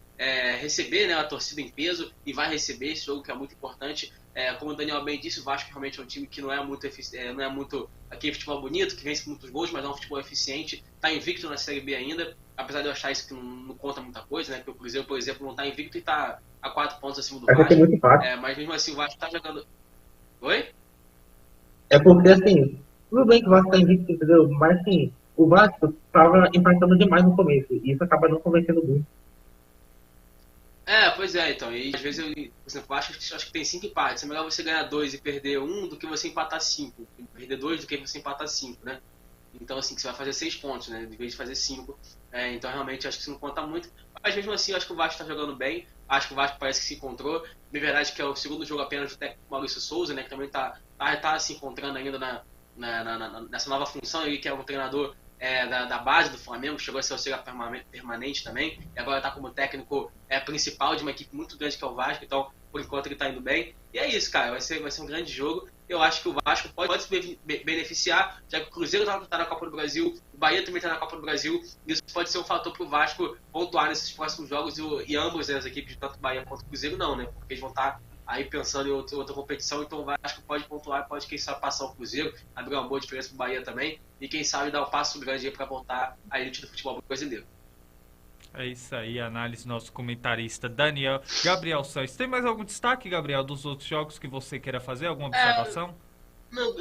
receber, né, a torcida em peso e vai receber esse jogo que é muito importante. Como o Daniel bem disse, o Vasco realmente é um time que não é muito aquele futebol bonito, que vence muitos gols, mas é um futebol eficiente. Está invicto na Série B ainda, apesar de eu achar isso que não conta muita coisa, né? Porque o Cruzeiro, por exemplo, não está invicto e está a 4 pontos acima do Vasco. Mas mesmo assim o Vasco está jogando. Oi? É porque, assim, tudo bem que o Vasco está invicto, entendeu? Mas, assim, o Vasco estava empatando demais no começo. E isso acaba não convencendo muito. Pois é, então. E às vezes, por exemplo, o Vasco acho que tem 5 empates. É melhor você ganhar 2 e perder 1 do que você empatar 5. Perder 2 do que você empatar 5, né? Então, assim, que você vai fazer 6 pontos, né? De vez de fazer 5. Então, realmente, acho que isso não conta muito. Mas, mesmo assim, acho que o Vasco está jogando bem. Acho que o Vasco parece que se encontrou. De verdade que é o segundo jogo apenas do técnico Maurício Souza, né? Que também tá se encontrando ainda nessa nova função. Ele que é um treinador da base do Flamengo, chegou a ser auxiliar permanente também. E agora está como técnico principal de uma equipe muito grande que é o Vasco. Então, por enquanto, ele está indo bem. E é isso, cara. Vai ser um grande jogo. Eu acho que o Vasco pode se beneficiar, já que o Cruzeiro está na Copa do Brasil, o Bahia também está na Copa do Brasil, e isso pode ser um fator para o Vasco pontuar nesses próximos jogos, e ambos, as equipes, tanto o Bahia quanto o Cruzeiro, não, né? Porque eles vão estar aí pensando em outra competição, então o Vasco pode pontuar, pode, quem sabe, passar o Cruzeiro, abrir uma boa diferença para o Bahia também, e quem sabe dar um passo grande aí para voltar à elite do futebol brasileiro. É isso aí, análise do nosso comentarista Gabriel Sanches. Tem mais algum destaque, Gabriel, dos outros jogos que você queira fazer? Alguma observação? Não,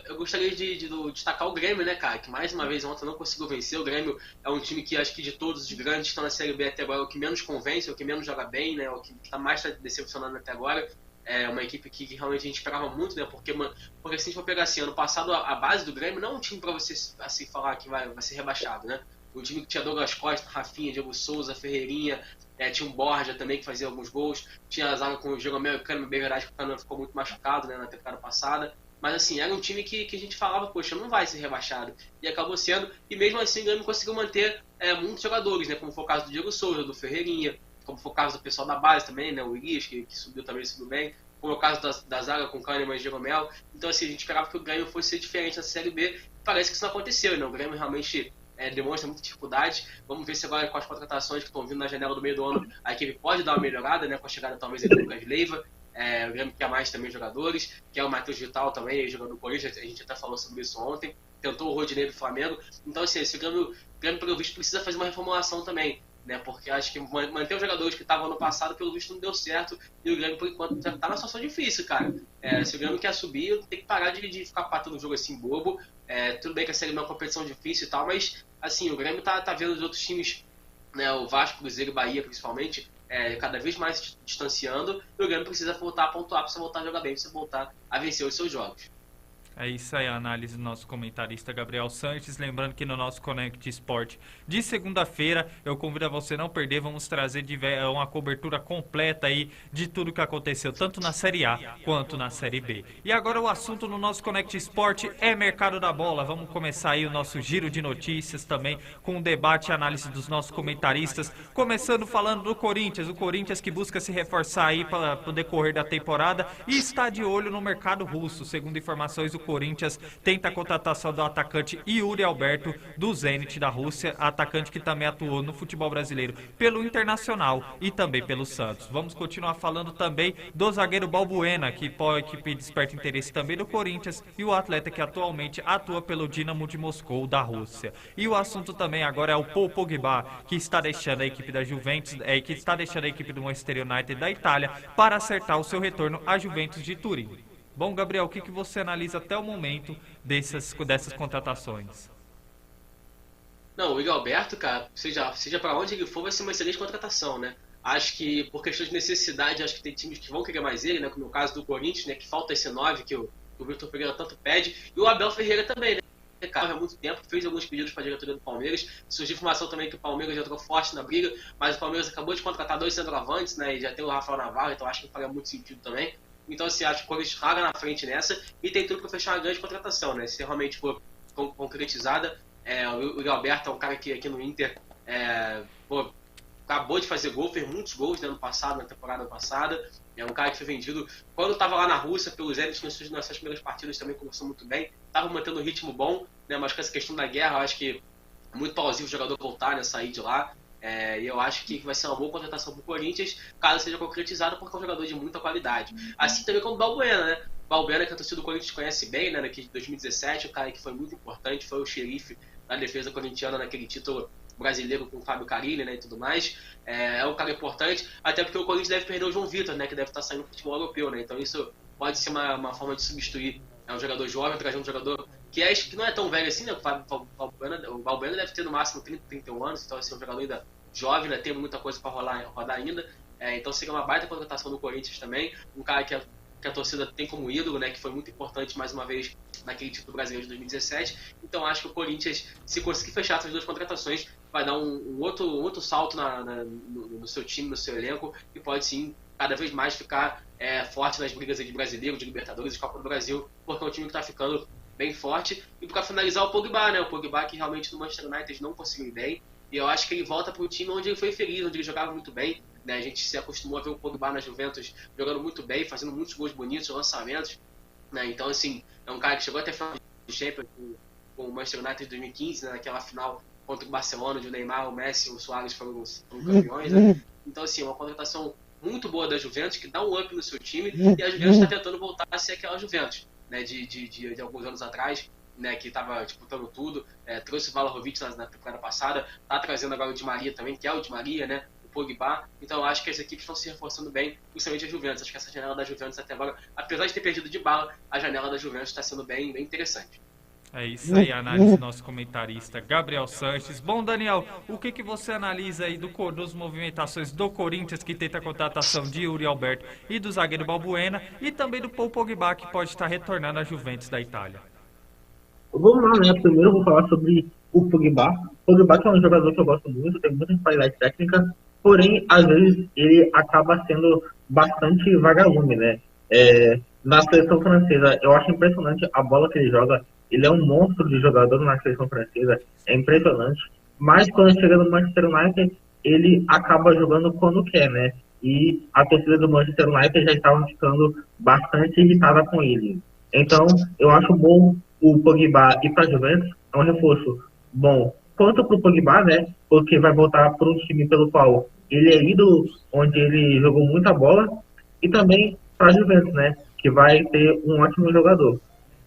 eu gostaria de destacar o Grêmio, né, cara? Que mais uma vez ontem não conseguiu vencer. O Grêmio é um time que acho que de todos os grandes que estão na Série B até agora é o que menos convence, é o que menos joga bem, né? É o que está mais decepcionando até agora. É uma equipe que realmente a gente esperava muito, né? Porque se a gente for pegar assim, ano passado a base do Grêmio não é um time para você assim, falar que vai ser rebaixado, né? O time que tinha Douglas Costa, Rafinha, Diego Souza, Ferreirinha, tinha um Borja também que fazia alguns gols, tinha a zaga com o Jeromel e o Kahneman, bem verdade que o Kahneman ficou muito machucado, né, na temporada passada, mas assim, era um time que a gente falava, poxa, não vai ser rebaixado, e acabou sendo, e mesmo assim o Grêmio conseguiu manter muitos jogadores, né, como foi o caso do Diego Souza, do Ferreirinha, como foi o caso do pessoal da base também, né, o Elias, que subiu bem, como é o caso da zaga com o Kahneman e Jeromel, então assim, a gente esperava que o Grêmio fosse ser diferente na Série B, parece que isso não aconteceu, né, o Grêmio realmente demonstra muita dificuldade. Vamos ver se agora com as contratações que estão vindo na janela do meio do ano, a equipe pode dar uma melhorada, né, com a chegada talvez do Lucas Leiva, o Grêmio quer mais também jogadores, que é o Matheus Vital também, jogador do Corinthians, a gente até falou sobre isso ontem, tentou o Rodinei do Flamengo, então assim, esse Grêmio pelo visto precisa fazer uma reformulação também, né, porque acho que manter os jogadores que estavam no passado, pelo visto não deu certo, e o Grêmio por enquanto já tá numa situação difícil, cara. Se o Grêmio quer subir, tem que parar de ficar patando o jogo assim bobo. Tudo bem que a Série B é uma competição difícil e tal, mas assim, o Grêmio tá vendo os outros times né, o Vasco, Cruzeiro e Bahia principalmente, cada vez mais se distanciando, e o Grêmio precisa voltar a pontuar, precisa voltar a jogar bem, precisa voltar a vencer os seus jogos. É isso aí, a análise do nosso comentarista Gabriel Sanches. Lembrando que no nosso Connect Sport de segunda-feira, eu convido a você não perder, vamos trazer uma cobertura completa aí de tudo que aconteceu, tanto na Série A quanto na Série B. E agora o assunto no nosso Connect Sport é mercado da bola. Vamos começar aí o nosso giro de notícias também, com um debate e análise dos nossos comentaristas. Começando falando do Corinthians, o Corinthians que busca se reforçar aí para o decorrer da temporada e está de olho no mercado russo. Segundo informações, o Corinthians tenta a contratação do atacante Yuri Alberto, do Zenit da Rússia, atacante que também atuou no futebol brasileiro pelo Internacional e também pelo Santos. Vamos continuar falando também do zagueiro Balbuena, que desperta interesse também do Corinthians, e o atleta que atualmente atua pelo Dinamo de Moscou da Rússia. E o assunto também agora é o Paul Pogba, que está deixando a equipe da Juventus, que está deixando a equipe do Manchester United da Itália para acertar o seu retorno à Juventus de Turim. Bom, Gabriel, o que você analisa até o momento dessas contratações? Não, o Igor Alberto, cara, seja para onde ele for, vai ser uma excelente contratação, né? Acho que por questão de necessidade, acho que tem times que vão querer mais ele, né? Como no caso do Corinthians, né? Que falta esse 9 que o Vitor Pereira tanto pede. E o Abel Ferreira também, né? Cara, há muito tempo, fez alguns pedidos para a diretoria do Palmeiras. Surgiu informação também que o Palmeiras já entrou forte na briga, mas o Palmeiras acabou de contratar 2 centroavantes, né? E já tem o Rafael Navarro, então acho que faria muito sentido também. Então, assim, acho que o Corinthians raga na frente nessa e tem tudo para fechar uma grande contratação, né? Se realmente for concretizada, o Igor Alberto é um cara que aqui no Inter acabou de fazer gol, fez muitos gols, né, no passado, na temporada passada. É um cara que foi vendido quando estava lá na Rússia pelos Zenit nas suas primeiras partidas, também começou muito bem, estava mantendo um ritmo bom, né? Mas com essa questão da guerra, eu acho que é muito plausível o jogador voltar, né, sair de lá. E eu acho que vai ser uma boa contratação para o Corinthians, caso seja concretizada, porque é um jogador de muita qualidade. Assim também como o Balbuena, né? Balbuena, que a torcida do Corinthians conhece bem, né? Daqui de 2017, o cara que foi muito importante, foi o xerife da defesa corintiana naquele título brasileiro com o Fábio Carille, né, e tudo mais. É um cara importante, até porque o Corinthians deve perder o João Vitor, né? Que deve estar saindo do futebol europeu, né? Então isso pode ser uma forma de substituir um jogador jovem, trazer um jogador que não é tão velho assim, né? O Balbuena deve ter no máximo 30, 31 anos, então assim, é um jogador ainda jovem, né? Tem muita coisa para rodar ainda. Então seria uma baita contratação do Corinthians também, um cara que a torcida tem como ídolo, né? Que foi muito importante mais uma vez naquele título brasileiro de 2017. Então acho que o Corinthians, se conseguir fechar essas 2 contratações, vai dar um outro salto no seu time, no seu elenco, e pode sim cada vez mais ficar forte nas brigas de brasileiro, de Libertadores, de Copa do Brasil, porque é um time que está ficando bem forte. E para finalizar, o Pogba, né? O Pogba que realmente no Manchester United não conseguiu ir bem, e eu acho que ele volta para o time onde ele foi feliz, onde ele jogava muito bem, né? A gente se acostumou a ver o Pogba na Juventus jogando muito bem, fazendo muitos gols bonitos, lançamentos, né? Então, assim, é um cara que chegou até a final de Champions com o Manchester United de 2015, né? Naquela final contra o Barcelona, onde o Neymar, o Messi e o Suárez foram campeões, né? Então, assim, uma contratação muito boa da Juventus, que dá um up no seu time, e a Juventus está tentando voltar a ser aquela Juventus, né? De alguns anos atrás, né, que estava disputando tudo, trouxe o Vlahovic na temporada passada, está trazendo agora o Di Maria também, que é o Di Maria, né, o Pogba. Então eu acho que as equipes estão se reforçando bem, principalmente a Juventus. Acho que essa janela da Juventus até agora, apesar de ter perdido de bala, a janela da Juventus está sendo bem interessante. É isso aí, a análise do nosso comentarista Gabriel Sanches. Bom, Daniel, o que você analisa aí das movimentações do Corinthians, que tenta a contratação de Yuri Alberto e do zagueiro Balbuena, e também do Paul Pogba, que pode estar retornando à Juventus da Itália? Vamos lá, né? Primeiro eu vou falar sobre o Pogba. O Pogba que é um jogador que eu gosto muito, tem muita qualidade técnica, porém, às vezes, ele acaba sendo bastante vagalume, né? Na seleção francesa, eu acho impressionante a bola que ele joga. Ele é um monstro de jogador na seleção francesa, é impressionante. Mas quando chega no Manchester United, ele acaba jogando quando quer, né? E a torcida do Manchester United já estava ficando bastante irritada com ele. Então, eu acho bom o Pogba ir para a Juventus, é um reforço bom, tanto para o Pogba, né, porque vai voltar para um time pelo qual ele é ídolo, onde ele jogou muita bola, e também para a Juventus, né, que vai ter um ótimo jogador.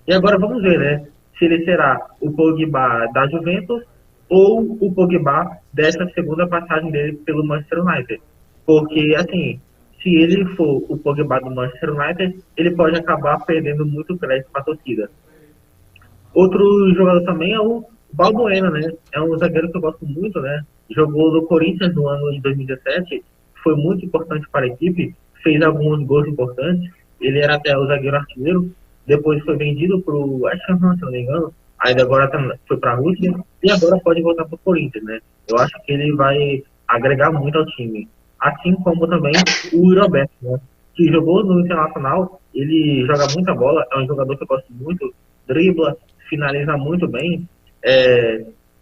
E agora vamos ver, né, se ele será o Pogba da Juventus ou o Pogba dessa segunda passagem dele pelo Manchester United. Porque, assim, se ele for o Pogba do Manchester United, ele pode acabar perdendo muito crédito para a torcida. Outro jogador também é o O Balbuena, né? É um zagueiro que eu gosto muito, né? Jogou no Corinthians no ano de 2017, foi muito importante para a equipe, fez alguns gols importantes. Ele era até o zagueiro artilheiro, depois foi vendido para o West Ham, se não me engano. Aí agora foi para a Rússia e agora pode voltar para o Corinthians, né? Eu acho que ele vai agregar muito ao time. Assim como também o Yuri Alberto, né? Que jogou no Internacional, ele joga muita bola, é um jogador que eu gosto muito, dribla, finaliza muito bem.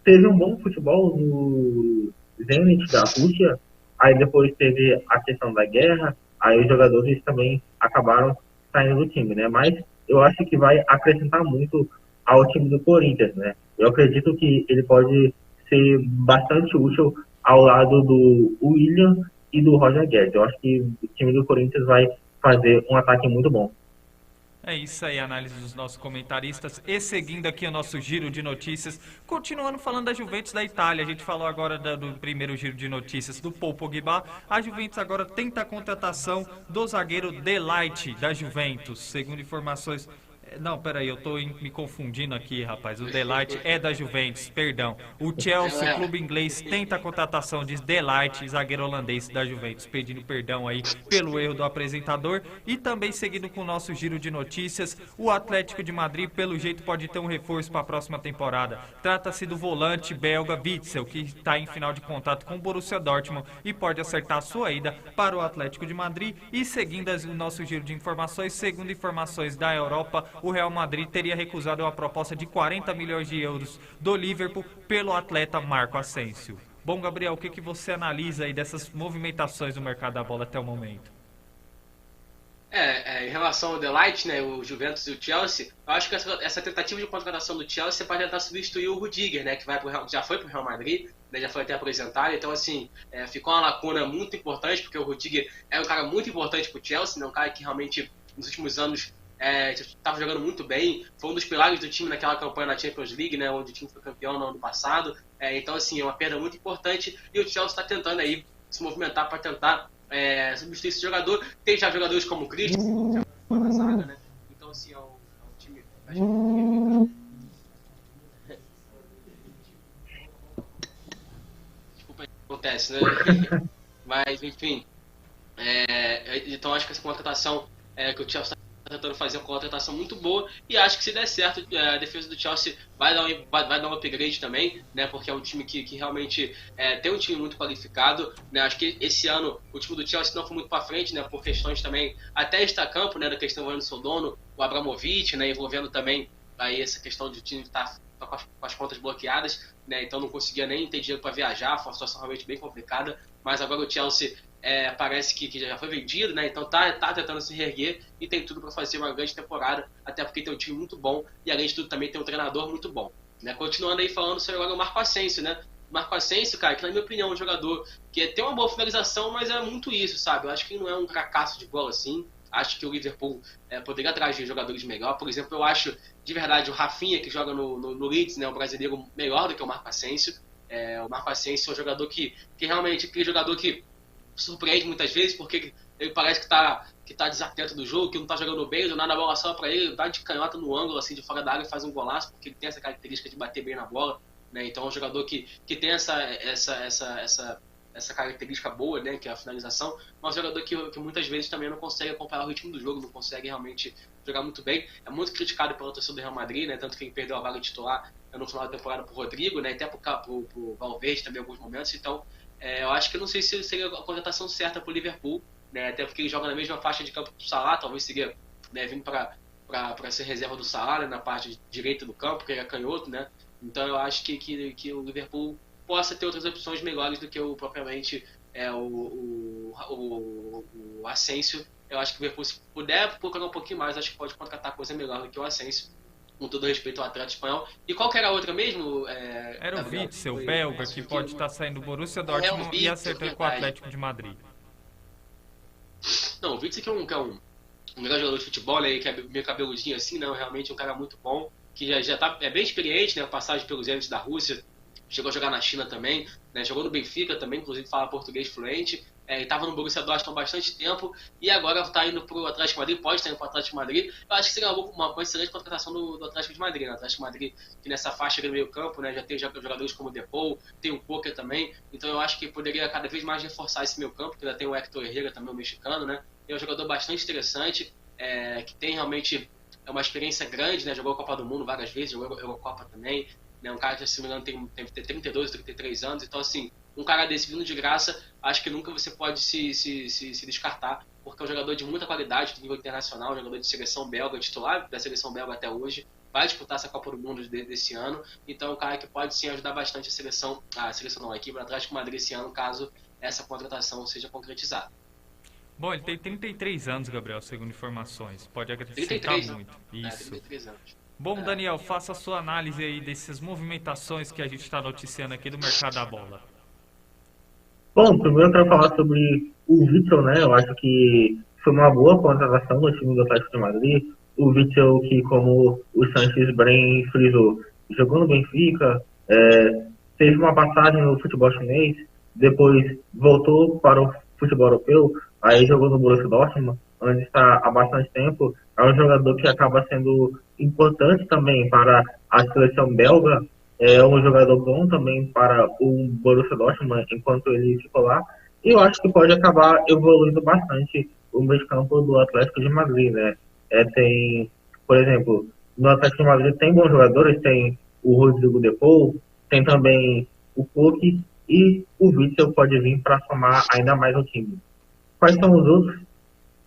Teve um bom futebol no Zenit da Rússia, aí depois teve a questão da guerra, aí os jogadores também acabaram saindo do time, né? Mas eu acho que vai acrescentar muito ao time do Corinthians, né? Eu acredito que ele pode ser bastante útil ao lado do William e do Roger Guedes. Eu acho que o time do Corinthians vai fazer um ataque muito bom. É isso aí, análise dos nossos comentaristas. E seguindo aqui o nosso giro de notícias, continuando falando da Juventus da Itália. A gente falou agora do primeiro giro de notícias do Paul Pogba. A Juventus agora tenta a contratação do zagueiro De Ligt da Juventus. Segundo informações... Não, peraí, eu tô me confundindo aqui, rapaz. O De Ligt é da Juventus, perdão. O Chelsea, o clube inglês, tenta a contratação de De Ligt, zagueiro holandês da Juventus, pedindo perdão aí pelo erro do apresentador. E também seguindo com o nosso giro de notícias, o Atlético de Madrid, pelo jeito, pode ter um reforço para a próxima temporada. Trata-se do volante belga Witsel, que está em final de contrato com o Borussia Dortmund e pode acertar a sua ida para o Atlético de Madrid. E seguindo o nosso giro de informações, segundo informações da Europa, o Real Madrid teria recusado uma proposta de 40 milhões de euros do Liverpool pelo atleta Marco Asensio. Bom, Gabriel, o que você analisa aí dessas movimentações do mercado da bola até o momento? Em relação ao De Ligt, né, o Juventus e o Chelsea, eu acho que essa tentativa de contratação do Chelsea pode tentar substituir o Rudiger, né, que já foi para o Real Madrid, né, já foi até apresentado. Então, assim, ficou uma lacuna muito importante, porque o Rudiger é um cara muito importante para o Chelsea, né, um cara que realmente, nos últimos anos, estava jogando muito bem, foi um dos pilares do time naquela campanha na Champions League, né, onde o time foi campeão no ano passado. Então, assim, é uma perda muito importante e o Chelsea está tentando aí se movimentar para tentar substituir esse jogador. Tem já jogadores como o Christensen, que já foi na zaga, né? Então, assim, é um time... Desculpa aí, acontece, né? Mas, enfim, então acho que essa contratação que o Chelsea está tentando fazer uma contratação muito boa, e acho que se der certo, a defesa do Chelsea vai dar um upgrade também, né, porque é um time que realmente tem um time muito qualificado, né. Acho que esse ano o time do Chelsea não foi muito para frente, né, por questões também até extra-campo, né, da questão envolvendo o seu dono, o Abramovich, né, envolvendo também aí essa questão de o time estar com as contas bloqueadas, né, então não conseguia nem ter dinheiro para viajar, foi uma situação realmente bem complicada, mas agora o Chelsea parece que já foi vendido, né? Então tá tentando se reerguer e tem tudo para fazer uma grande temporada, até porque tem um time muito bom e além de tudo também tem um treinador muito bom, né? Continuando aí falando sobre agora o Marco Asensio, né? Marco Asensio, cara, que na minha opinião é um jogador que tem uma boa finalização, mas é muito isso, sabe? Eu acho que ele não é um fracasso de bola assim. Acho que o Liverpool poderia trazer jogadores melhor. Por exemplo, eu acho de verdade o Rafinha, que joga no Leeds, né? O brasileiro, melhor do que o Marco Asensio. O Marco Asensio é um jogador que realmente aquele jogador que surpreende muitas vezes, porque ele parece que tá desatento do jogo, que não tá jogando bem, do nada a bola só para ele, dá de canhota no ângulo, assim, de fora da área e faz um golaço, porque ele tem essa característica de bater bem na bola, né? Então é um jogador que tem essa característica boa, né, que é a finalização, mas é um jogador que muitas vezes também não consegue acompanhar o ritmo do jogo, não consegue realmente jogar muito bem. É muito criticado pela torcida do Real Madrid, né, tanto que ele perdeu a vaga titular no final da temporada pro Rodrigo, né, até pro Valverde também em alguns momentos. Então eu acho que não sei se seria a contratação certa pro Liverpool, né, até porque ele joga na mesma faixa de campo do Salah, talvez seria, né, vindo para ser reserva do Salah, né, na parte direita do campo, porque ele é canhoto, né. Então eu acho que o Liverpool possa ter outras opções melhores do que propriamente o Asensio. Eu acho que o Liverpool, se puder procurar um pouquinho mais, acho que pode contratar coisa melhor do que o Asensio, com todo respeito ao atleta espanhol. E qual que era a outra mesmo? Era o Witsel, o belga, que pode estar saindo do Borussia Dortmund e acertando com o Atlético de Madrid. Não, o Witsel que é um grande jogador de futebol, né, que é meio cabeludinho assim, não, realmente é um cara muito bom, que já tá, bem experiente, né, passagem pelos Zenit da Rússia, chegou a jogar na China também, né? Jogou no Benfica também, inclusive fala português fluente, e estava no Borussia Dortmund há bastante tempo, e agora está indo para o Atlético de Madrid, pode estar indo para o Atlético de Madrid. Eu acho que seria uma excelente contratação do Atlético de Madrid, né? O Atlético de Madrid, que nessa faixa do meio campo, né, já tem jogadores como o Depou, tem o Coker também, então eu acho que poderia cada vez mais reforçar esse meio campo, que ainda tem o Héctor Herrera também, o mexicano, né? É um jogador bastante interessante, que tem realmente uma experiência grande, né? Jogou a Copa do Mundo várias vezes, jogou a Eurocopa também, né? Um cara que, se não me engano, tem 32, 33 anos, então assim, um cara desse vindo de graça, acho que nunca você pode se descartar, porque é um jogador de muita qualidade, de nível internacional, um jogador de seleção belga, titular da seleção belga até hoje, vai disputar essa Copa do Mundo desse ano, então é um cara que pode sim ajudar bastante a equipe do Atlético de Madrid esse ano, caso essa contratação seja concretizada. Bom, ele tem 33 anos, Gabriel, segundo informações. Pode acrescentar 33, muito. Né? Isso. 33 anos. Bom, Daniel, faça a sua análise aí dessas movimentações que a gente está noticiando aqui do mercado da bola. Bom, primeiro eu quero falar sobre o Witsel, né? Eu acho que foi uma boa contratação do time do Atlético de Madrid. O Witsel, que como o Sanches bem frisou, jogou no Benfica, teve uma passagem no futebol chinês, depois voltou para o futebol europeu, aí jogou no Borussia Dortmund, onde está há bastante tempo. É um jogador que acaba sendo importante também para a seleção belga, é um jogador bom também para o Borussia Dortmund enquanto ele ficou lá, e eu acho que pode acabar evoluindo bastante o meio campo do Atlético de Madrid, né? Tem, por exemplo, no Atlético de Madrid tem bons jogadores, tem o Rodrigo Depou, tem também o Coque, e o Witsel pode vir para somar ainda mais o time. Quais são os outros?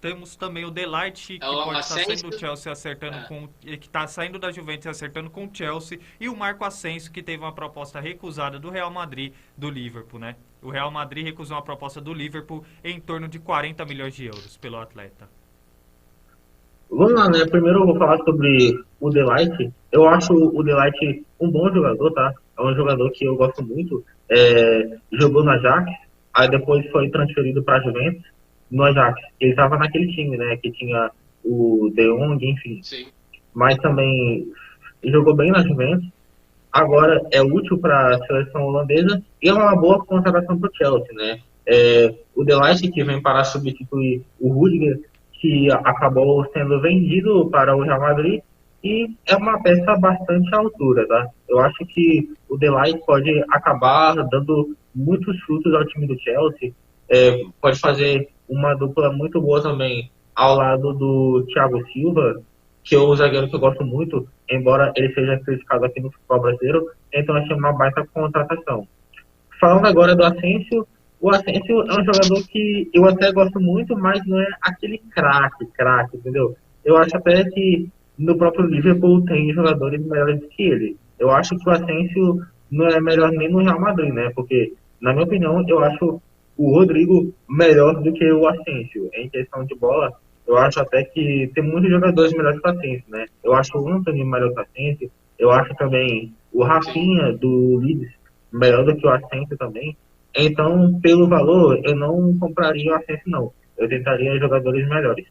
Temos também o Delight, que pode estar saindo do Chelsea acertando que está saindo da Juventus acertando com o Chelsea, e o Marco Asensio, que teve uma proposta recusada do Real Madrid, do Liverpool, né? O Real Madrid recusou uma proposta do Liverpool em torno de 40 milhões de euros pelo atleta. Vamos lá, né? Primeiro eu vou falar sobre o Delight. Eu acho o Delight um bom jogador, tá? É um jogador que eu gosto muito. Jogou no Ajax, aí depois foi transferido para a Juventus. No Ajax, ele estava naquele time, né? Que tinha o De Jong, enfim. Sim. Mas também jogou bem na Juventus. Agora é útil para a seleção holandesa e é uma boa contratação para o Chelsea, né? O Delight, que vem para substituir o Rudiger, que acabou sendo vendido para o Real Madrid, e é uma peça bastante à altura, tá? Eu acho que o Delight pode acabar dando muitos frutos ao time do Chelsea, pode fazer uma dupla muito boa também ao lado do Thiago Silva, que é um zagueiro que eu gosto muito, embora ele seja criticado aqui no futebol brasileiro, então achei uma baita contratação. Falando agora do Asensio, o Asensio é um jogador que eu até gosto muito, mas não é aquele craque, entendeu? Eu acho até que no próprio Liverpool tem jogadores melhores do que ele. Eu acho que o Asensio não é melhor nem no Real Madrid, né? Porque, na minha opinião, eu acho o Rodrigo melhor do que o Asensio. Em questão de bola, eu acho até que tem muitos jogadores melhores que o Asensio, né? Eu acho o Antony melhor que o Asensio, eu acho também o Rafinha do Leeds melhor do que o Asensio também. Então, pelo valor, eu não compraria o Asensio, não. Eu tentaria jogadores melhores.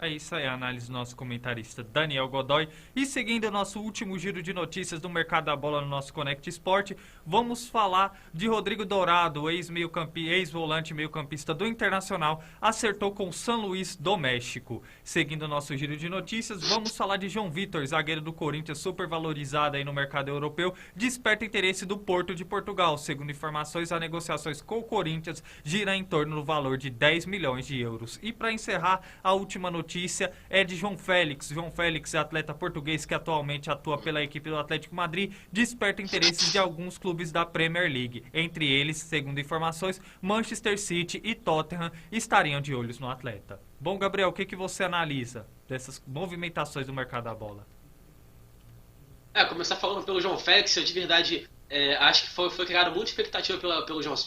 É isso aí, a análise do nosso comentarista Daniel Godoy. E seguindo o nosso último giro de notícias do mercado da bola no nosso Connect Sport, vamos falar de Rodrigo Dourado, ex-volante meio-campista do Internacional, acertou com o San Luís do México. Seguindo o nosso giro de notícias, vamos falar de João Vitor, zagueiro do Corinthians, super valorizado aí no mercado europeu, desperta interesse do Porto de Portugal. Segundo informações, as negociações com o Corinthians gira em torno do valor de 10 milhões de euros. E para encerrar, a última notícia é de João Félix. João Félix é atleta português que atualmente atua pela equipe do Atlético Madrid, desperta interesses de alguns clubes da Premier League. Entre eles, segundo informações, Manchester City e Tottenham estariam de olhos no atleta. Bom, Gabriel, o que você analisa dessas movimentações do mercado da bola? Começar falando pelo João Félix, eu de verdade acho que foi criada muita expectativa pelo João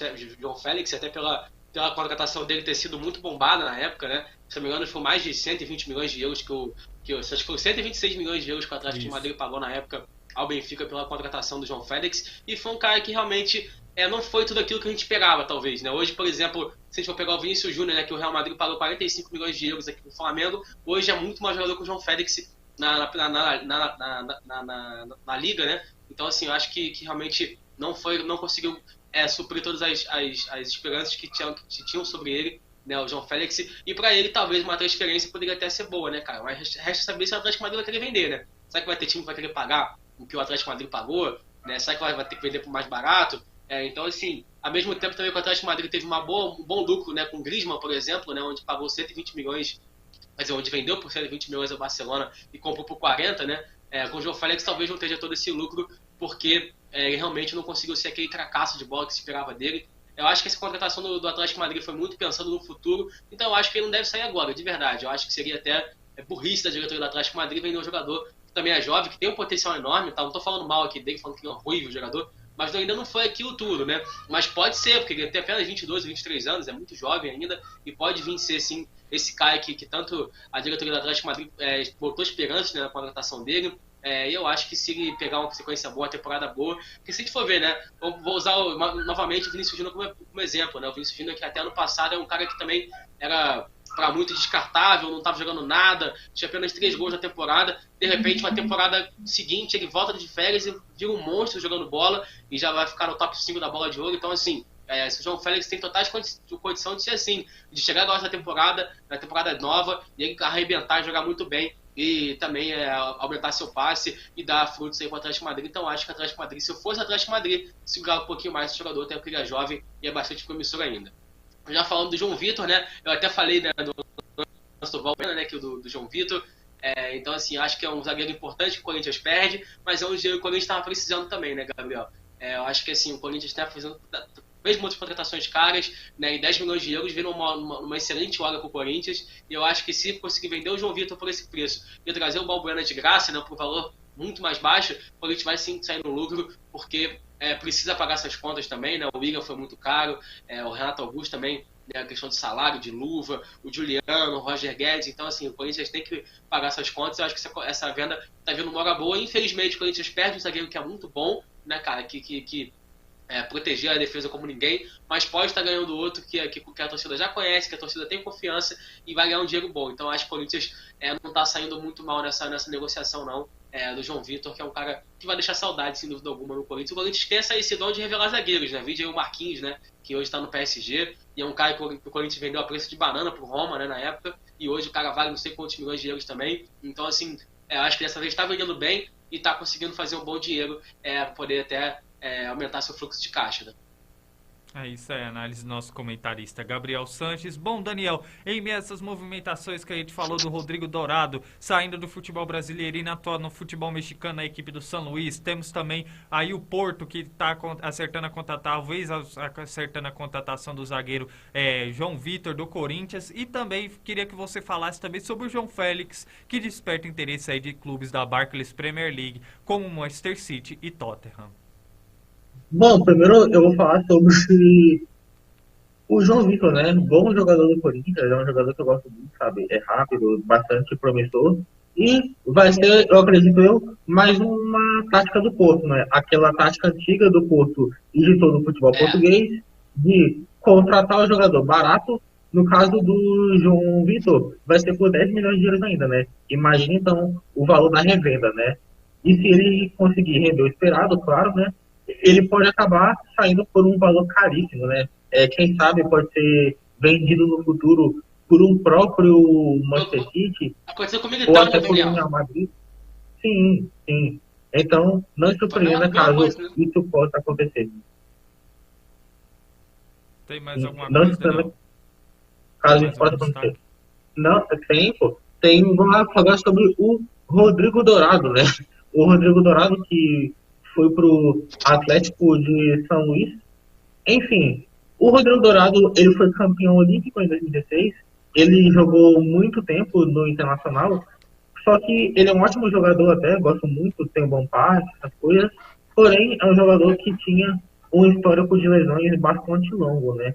Félix, até pela contratação dele ter sido muito bombada na época, né? Se não me engano, foi mais de 120 milhões de euros acho que foi 126 milhões de euros que o Atlético de Madrid pagou na época ao Benfica pela contratação do João Félix, e foi um cara que realmente não foi tudo aquilo que a gente esperava, talvez, né? Hoje, por exemplo, se a gente for pegar o Vinícius Júnior, né, que o Real Madrid pagou 45 milhões de euros aqui no Flamengo, hoje é muito mais jogador que o João Félix na liga, né? Então, assim, eu acho que realmente não conseguiu suprir todas as esperanças que tinham sobre ele, né, o João Félix, e para ele talvez uma transferência poderia até ser boa, né, cara? Mas resta saber se o Atlético Madrid vai querer vender, né? Será que vai ter time que vai querer pagar o que o Atlético Madrid pagou, né? Será que vai ter que vender por mais barato? Então, assim, ao mesmo tempo também que o Atlético Madrid teve um bom lucro, né, com o Griezmann, por exemplo, né, onde pagou 120 milhões, quer dizer, onde vendeu por 120 milhões ao Barcelona e comprou por 40, né? Com o João Félix talvez não esteja todo esse lucro, porque ele realmente não conseguiu ser aquele cracaço de bola que se esperava dele. Eu acho que essa contratação do Atlético Madrid foi muito pensando no futuro, então eu acho que ele não deve sair agora, de verdade. Eu acho que seria até burrice da diretoria do Atlético Madrid vender um jogador que também é jovem, que tem um potencial enorme, tá? Não tô falando mal aqui dele, falando que é um ruim o jogador, mas ainda não foi aquilo tudo, né? Mas pode ser, porque ele tem apenas 22, 23 anos, é muito jovem ainda, e pode vir ser, sim, esse cara que tanto a diretoria do Atlético Madrid botou esperança, né, na contratação dele. E eu acho que se ele pegar uma sequência boa, uma temporada boa, porque se a gente for ver, né, vou usar novamente o Vinícius Júnior como exemplo, né? O Vinícius Júnior, que até ano passado é um cara que também era para muito descartável, não estava jogando nada, tinha apenas 3 gols na temporada. De repente, uma temporada seguinte, ele volta de férias e vira um monstro jogando bola e já vai ficar no top 5 da bola de ouro. Então, assim, o João Félix tem totais condição de ser assim, de chegar agora na temporada nova, e ele arrebentar e jogar muito bem, e também aumentar seu passe e dar frutos aí para o Atlético Madrid. Então acho que o Atlético Madrid, se eu fosse o Atlético Madrid, segurar um pouquinho mais esse jogador, até porque ele é jovem e é bastante promissor ainda. Já falando do João Vitor, né, eu até falei, né, do Valbuena, né, que do João Vitor. Então, assim, acho que é um zagueiro importante que o Corinthians perde, mas é um dinheiro que o Corinthians estava precisando também, né, Gabriel? Eu acho que, assim, o Corinthians está fazendo, mesmo outras contratações caras, né, em 10 milhões de euros, viram uma excelente hora para o Corinthians, e eu acho que se conseguir vender o João Vitor por esse preço e trazer o Balbuena de graça, né, por um valor muito mais baixo, o Corinthians vai sim sair no lucro, porque precisa pagar essas contas também, né? O Willian foi muito caro, o Renato Augusto também, né, a questão de salário, de luva, o Juliano, o Roger Guedes. Então, assim, o Corinthians tem que pagar essas contas. Eu acho que essa venda tá vindo uma hora boa. Infelizmente, o Corinthians perde um zagueiro que é muito bom, né, cara, que proteger a defesa como ninguém, mas pode estar ganhando outro que a torcida já conhece, que a torcida tem confiança e vai ganhar um dinheiro bom. Então, acho que o Corinthians não está saindo muito mal nessa negociação, não. Do João Vitor, que é um cara que vai deixar saudade, sem dúvida alguma, no Corinthians. O Corinthians tem esse dom de revelar zagueiros, né? Vídeo aí o Marquinhos, né? Que hoje está no PSG, e é um cara que o Corinthians vendeu a preço de banana pro Roma, né? Na época, e hoje o cara vale não sei quantos milhões de euros também. Então, assim, acho que dessa vez está vendendo bem e está conseguindo fazer um bom dinheiro para poder até aumentar seu fluxo de caixa, né? Isso é a análise do nosso comentarista Gabriel Sanches. Bom, Daniel, em meio a essas movimentações que a gente falou do Rodrigo Dourado saindo do futebol brasileiro e atuando no futebol mexicano na equipe do São Luís, temos também aí o Porto, que está acertando a contratar, talvez acertando a contratação do zagueiro João Vitor do Corinthians, e também queria que você falasse também sobre o João Félix, que desperta interesse aí de clubes da Barclays Premier League, como Manchester City e Tottenham. Bom, primeiro eu vou falar sobre o João Vitor, né? Bom jogador do Corinthians, é um jogador que eu gosto muito, sabe? É rápido, bastante promissor. E vai ser, eu acredito mais uma tática do Porto, né? Aquela tática antiga do Porto e de todo o futebol português, de contratar o jogador barato. No caso do João Vitor, vai ser por 10 milhões de euros ainda, né? Imagina então o valor da revenda, né? E se ele conseguir render o esperado, claro, né? Ele pode acabar saindo por um valor caríssimo, né? Quem sabe pode ser vendido no futuro por um próprio Manchester City ou até por um Real Madrid. Sim. Então, não se surpreenda caso isso possa acontecer. Tem mais alguma coisa? Caso isso possa acontecer. Não, vamos falar sobre o Rodrigo Dourado, né? O Rodrigo Dourado que foi pro Atlético de São Luís. Enfim, o Rodrigo Dourado, ele foi campeão olímpico em 2016. Ele jogou muito tempo no Internacional. Só que ele é um ótimo jogador até, gosto muito, tem um bom passe, essas coisas. Porém, é um jogador que tinha um histórico de lesões bastante longo, né?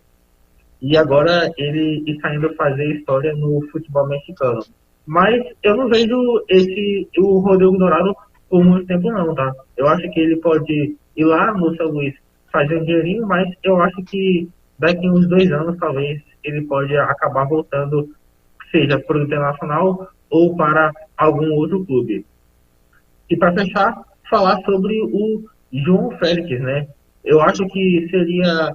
E agora ele está indo fazer história no futebol mexicano. Mas eu não vejo o Rodrigo Dourado por muito tempo não, tá? Eu acho que ele pode ir lá no São Luís fazer um dinheirinho, mas eu acho que daqui uns 2 anos, talvez, ele pode acabar voltando seja para o Internacional ou para algum outro clube. E para fechar, falar sobre o João Félix, né? Eu acho que seria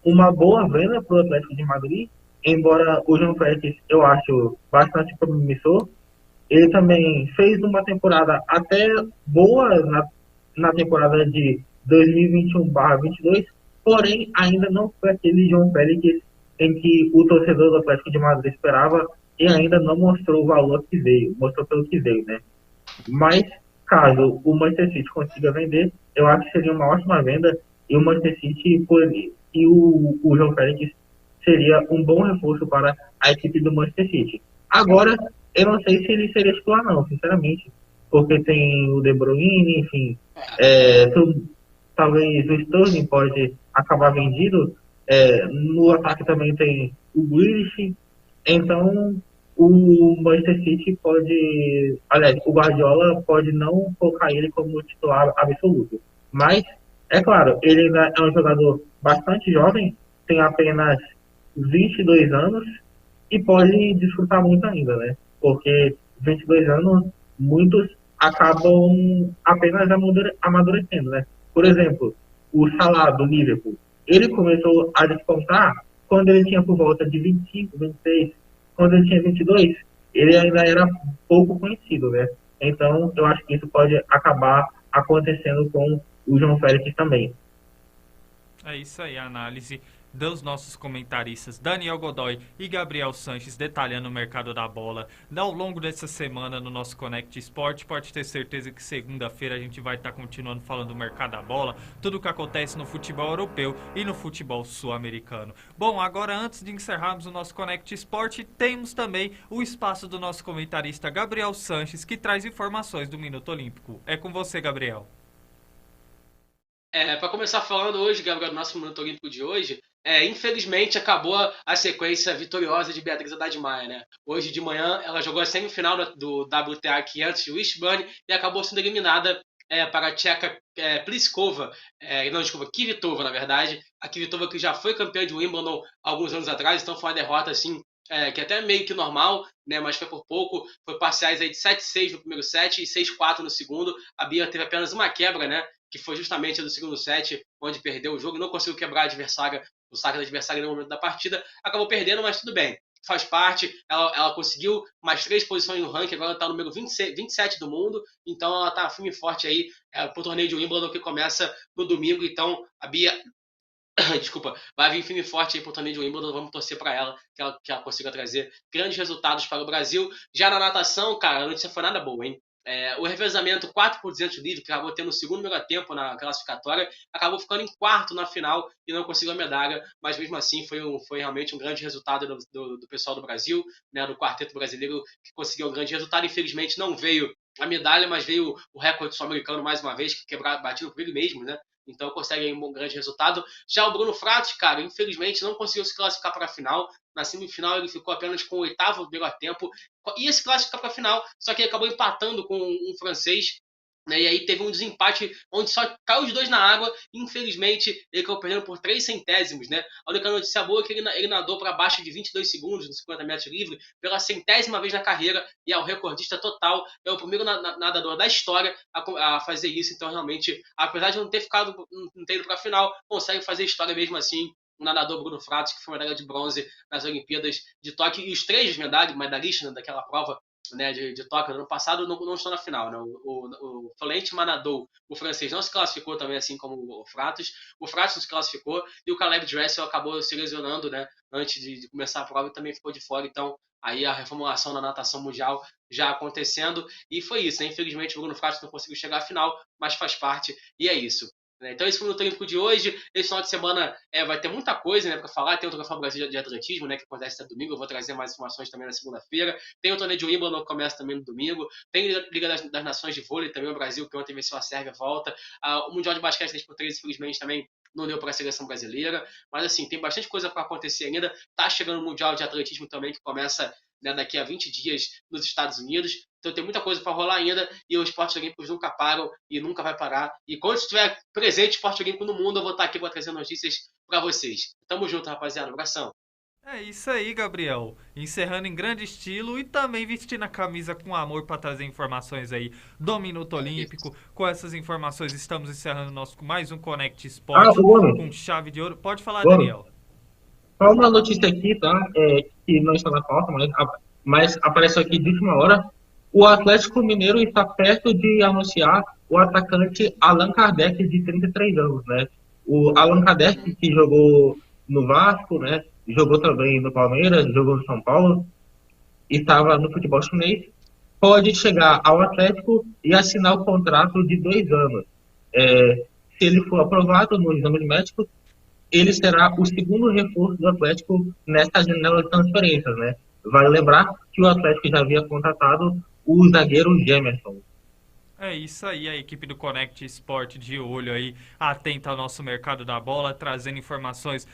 uma boa venda para o Atlético de Madrid, embora o João Félix eu acho bastante promissor. Ele também fez uma temporada até boa na temporada de 2021/22, porém ainda não foi aquele João Félix em que o torcedor do Atlético de Madrid esperava e ainda não mostrou o valor que veio, mostrou pelo que veio, né? Mas caso o Manchester City consiga vender, eu acho que seria uma ótima venda e o Manchester City e o João Félix seria um bom reforço para a equipe do Manchester City. Agora, eu não sei se ele seria titular não, sinceramente, porque tem o De Bruyne, enfim, talvez o Sterling pode acabar vendido, no ataque também tem o Grealish, então o Manchester City pode, aliás, o Guardiola pode não colocar ele como titular absoluto, mas é claro, ele ainda é um jogador bastante jovem, tem apenas 22 anos e pode desfrutar muito ainda, né? Porque 22 anos, muitos acabam apenas amadurecendo, né? Por exemplo, o Salah do Liverpool, ele começou a despontar quando ele tinha por volta de 25, 26, quando ele tinha 22, ele ainda era pouco conhecido, né? Então, eu acho que isso pode acabar acontecendo com o João Félix também. É isso aí, a análise dos nossos comentaristas Daniel Godoy e Gabriel Sanches detalhando o mercado da bola ao longo dessa semana no nosso Connect Sport. Pode ter certeza que segunda-feira a gente vai estar continuando falando do mercado da bola, tudo o que acontece no futebol europeu e no futebol sul-americano. Bom, agora antes de encerrarmos o nosso Connect Sport, temos também o espaço do nosso comentarista Gabriel Sanches, que traz informações do Minuto Olímpico. É com você, Gabriel. Para começar falando hoje, Gabriel, do nosso Minuto Olímpico de hoje, infelizmente acabou a sequência vitoriosa de Beatriz Haddad Maia, né? Hoje de manhã ela jogou a semifinal do WTA 500 de Wishburn e acabou sendo eliminada para a tcheca Pliskova, Kvitova, na verdade. A Kvitova que já foi campeã de Wimbledon alguns anos atrás, então foi uma derrota assim, que até meio que normal, né? Mas foi por pouco, foi parciais aí de 7-6 no primeiro set e 6-4 no segundo. A Bia teve apenas uma quebra, né? Que foi justamente a do segundo set, onde perdeu o jogo, não conseguiu quebrar a adversária, o saque da adversária no momento da partida, acabou perdendo, mas tudo bem, faz parte, ela conseguiu mais 3 posições no ranking, agora está no número 27 do mundo, então ela está firme e forte aí para o torneio de Wimbledon que começa no domingo, então a Bia desculpa, vai vir firme e forte aí pro torneio de Wimbledon, vamos torcer para ela que ela consiga trazer grandes resultados para o Brasil. Já na natação, cara, a notícia foi nada boa, hein? O revezamento 4x200 livre, que acabou tendo o segundo melhor tempo na classificatória, acabou ficando em quarto na final e não conseguiu a medalha, mas mesmo assim foi realmente um grande resultado do pessoal do Brasil, né, do quarteto brasileiro, que conseguiu um grande resultado. Infelizmente não veio a medalha, mas veio o recorde sul-americano mais uma vez, que batido por ele mesmo, né? Então consegue aí um grande resultado. Já o Bruno Fratos, cara, infelizmente não conseguiu se classificar para a final. Na semifinal ele ficou apenas com o oitavo melhor tempo. Ia se classificar para a final, só que ele acabou empatando com um francês. Né, e aí teve um desempate onde só caiu os dois na água. E infelizmente ele acabou perdendo por 3 centésimos. Né? A única notícia boa é que ele nadou para baixo de 22 segundos no 50 metros livre pela 100ª vez na carreira. E é o recordista total. É o primeiro nadador da história a fazer isso. Então realmente, apesar de não ter ido para a final, consegue fazer história mesmo assim. O nadador Bruno Fratos, que foi medalha de bronze nas Olimpíadas de Tóquio. E os 3 medalhistas, né, daquela prova, né, de Tóquio no ano passado não estão na final, né? O Florent Manadou, o francês, não se classificou também, assim como o Fratos. O Fratos não se classificou e o Caleb Dressel acabou se lesionando, né, antes de começar a prova e também ficou de fora. Então aí a reformulação na natação mundial já acontecendo e foi isso, né? Infelizmente o Bruno Fratos não conseguiu chegar à final, mas faz parte e é isso. Então esse foi o Minuto Olímpico de hoje. Esse final de semana vai ter muita coisa, né, para falar. Tem o Troféu Brasil de Atletismo, né, que acontece até domingo. Eu vou trazer mais informações também na segunda-feira. Tem o torneio de Wimbledon que começa também no domingo. Tem a Liga das Nações de Vôlei também, o Brasil, que ontem venceu a Sérvia, volta. O Mundial de Basquete 3x3, infelizmente, também não deu para a seleção brasileira. Mas assim, tem bastante coisa para acontecer ainda. Tá chegando o Mundial de Atletismo também, que começa, né, daqui a 20 dias nos Estados Unidos. Então tem muita coisa para rolar ainda e os esportes olímpicos nunca param e nunca vai parar. E quando estiver presente esporte olímpico no mundo, eu vou estar aqui para trazer notícias para vocês. Tamo junto, rapaziada. Um abração. É isso aí, Gabriel. Encerrando em grande estilo e também vestindo a camisa com amor para trazer informações aí do Minuto Olímpico. Com essas informações, estamos encerrando mais um Connect Sport Gomes, com chave de ouro. Pode falar, Gomes, Daniel. só uma notícia aqui, tá? Que não está na pauta, mas apareceu aqui de última hora. O Atlético Mineiro está perto de anunciar o atacante Allan Kardec, de 33 anos, né? O Allan Kardec, que jogou no Vasco, né? Jogou também no Palmeiras, jogou no São Paulo, e estava no futebol chinês, pode chegar ao Atlético e assinar o contrato de 2 anos. Se ele for aprovado no exame médico, ele será o segundo reforço do Atlético nessa janela de transferências, né? Vale lembrar que o Atlético já havia contratado o zagueiro Gemerson. É isso aí, a equipe do Connect Sport de olho aí, atenta ao nosso mercado da bola, trazendo informações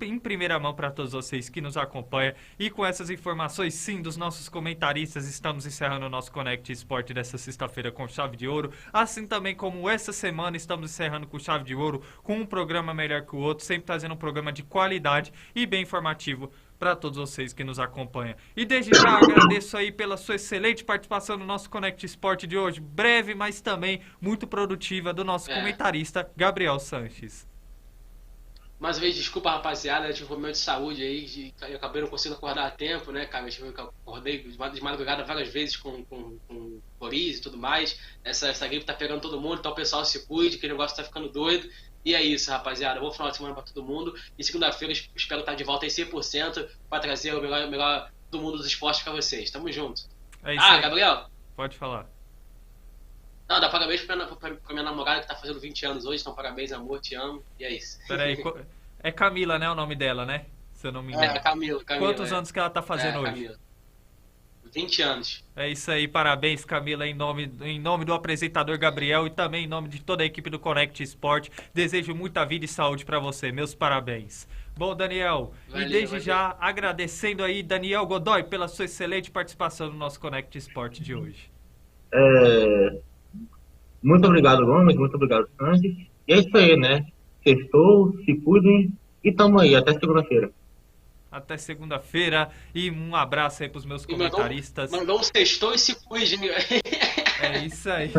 em primeira mão para todos vocês que nos acompanham. E com essas informações, sim, dos nossos comentaristas, estamos encerrando o nosso Connect Sport dessa sexta-feira com chave de ouro. Assim também como essa semana estamos encerrando com chave de ouro, com um programa melhor que o outro, sempre trazendo um programa de qualidade e bem informativo para todos vocês que nos acompanham. E desde já agradeço aí pela sua excelente participação no nosso Connect Sport de hoje, breve, mas também muito produtiva, do nosso comentarista Gabriel Sanches. Mais uma vez, desculpa, rapaziada, eu tive um problema de saúde aí, eu acabei não conseguindo acordar a tempo, né, cara? Eu acordei de madrugada várias vezes com coriza e tudo mais. Essa gripe tá pegando todo mundo, então o pessoal se cuide, que o negócio tá ficando doido. E é isso, rapaziada. Bom final de semana pra todo mundo. E segunda-feira espero estar de volta em 100% pra trazer o melhor do mundo dos esportes pra vocês. Tamo junto. É isso aí. Gabriel. Pode falar. Não, dá parabéns pra minha namorada que tá fazendo 20 anos hoje. Então parabéns, amor, te amo. E é isso. Peraí, é Camila, né, o nome dela, né? Se eu não me engano. É, Camila. Quantos anos que ela tá fazendo hoje? Camila. 20 anos. É isso aí, parabéns, Camila, em nome do apresentador Gabriel e também em nome de toda a equipe do Connect Sport. Desejo muita vida e saúde para você, meus parabéns. Bom, Daniel, Valeu, e desde já agradecendo aí, Daniel Godoy, pela sua excelente participação no nosso Connect Sport de hoje. Muito obrigado, Gomes, muito obrigado, Sandy. E é isso aí, né? Sextou, se cuidem e tamo aí, até segunda-feira. Até segunda-feira e um abraço aí pros meus comentaristas. Mandou um sextou e se cuide. É isso aí.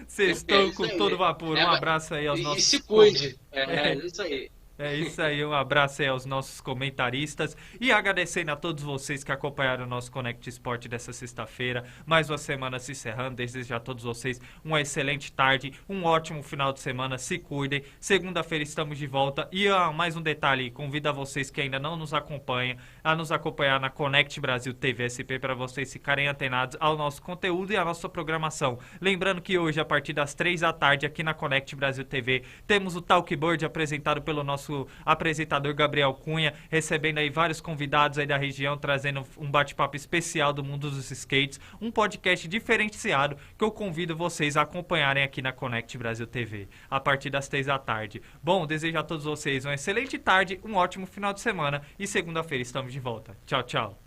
Sextou com todo vapor. Um abraço aí aos nossos... E se cuide. É isso aí. É isso aí, um abraço aí aos nossos comentaristas e agradecendo a todos vocês que acompanharam o nosso Connect Sport dessa sexta-feira. Mais uma semana se encerrando, desejo a todos vocês uma excelente tarde, um ótimo final de semana, se cuidem. Segunda-feira estamos de volta e mais um detalhe, convido a vocês que ainda não nos acompanham a nos acompanhar na Connect Brasil TV SP para vocês ficarem antenados ao nosso conteúdo e à nossa programação. Lembrando que hoje, a partir das 3 da tarde, aqui na Connect Brasil TV, temos o Talkboard apresentado pelo nosso apresentador Gabriel Cunha, recebendo aí vários convidados aí da região, trazendo um bate-papo especial do mundo dos skates, um podcast diferenciado que eu convido vocês a acompanharem aqui na Connect Brasil TV, a partir das 3 da tarde. Bom, desejo a todos vocês uma excelente tarde, um ótimo final de semana e segunda-feira estamos de volta. Tchau, tchau.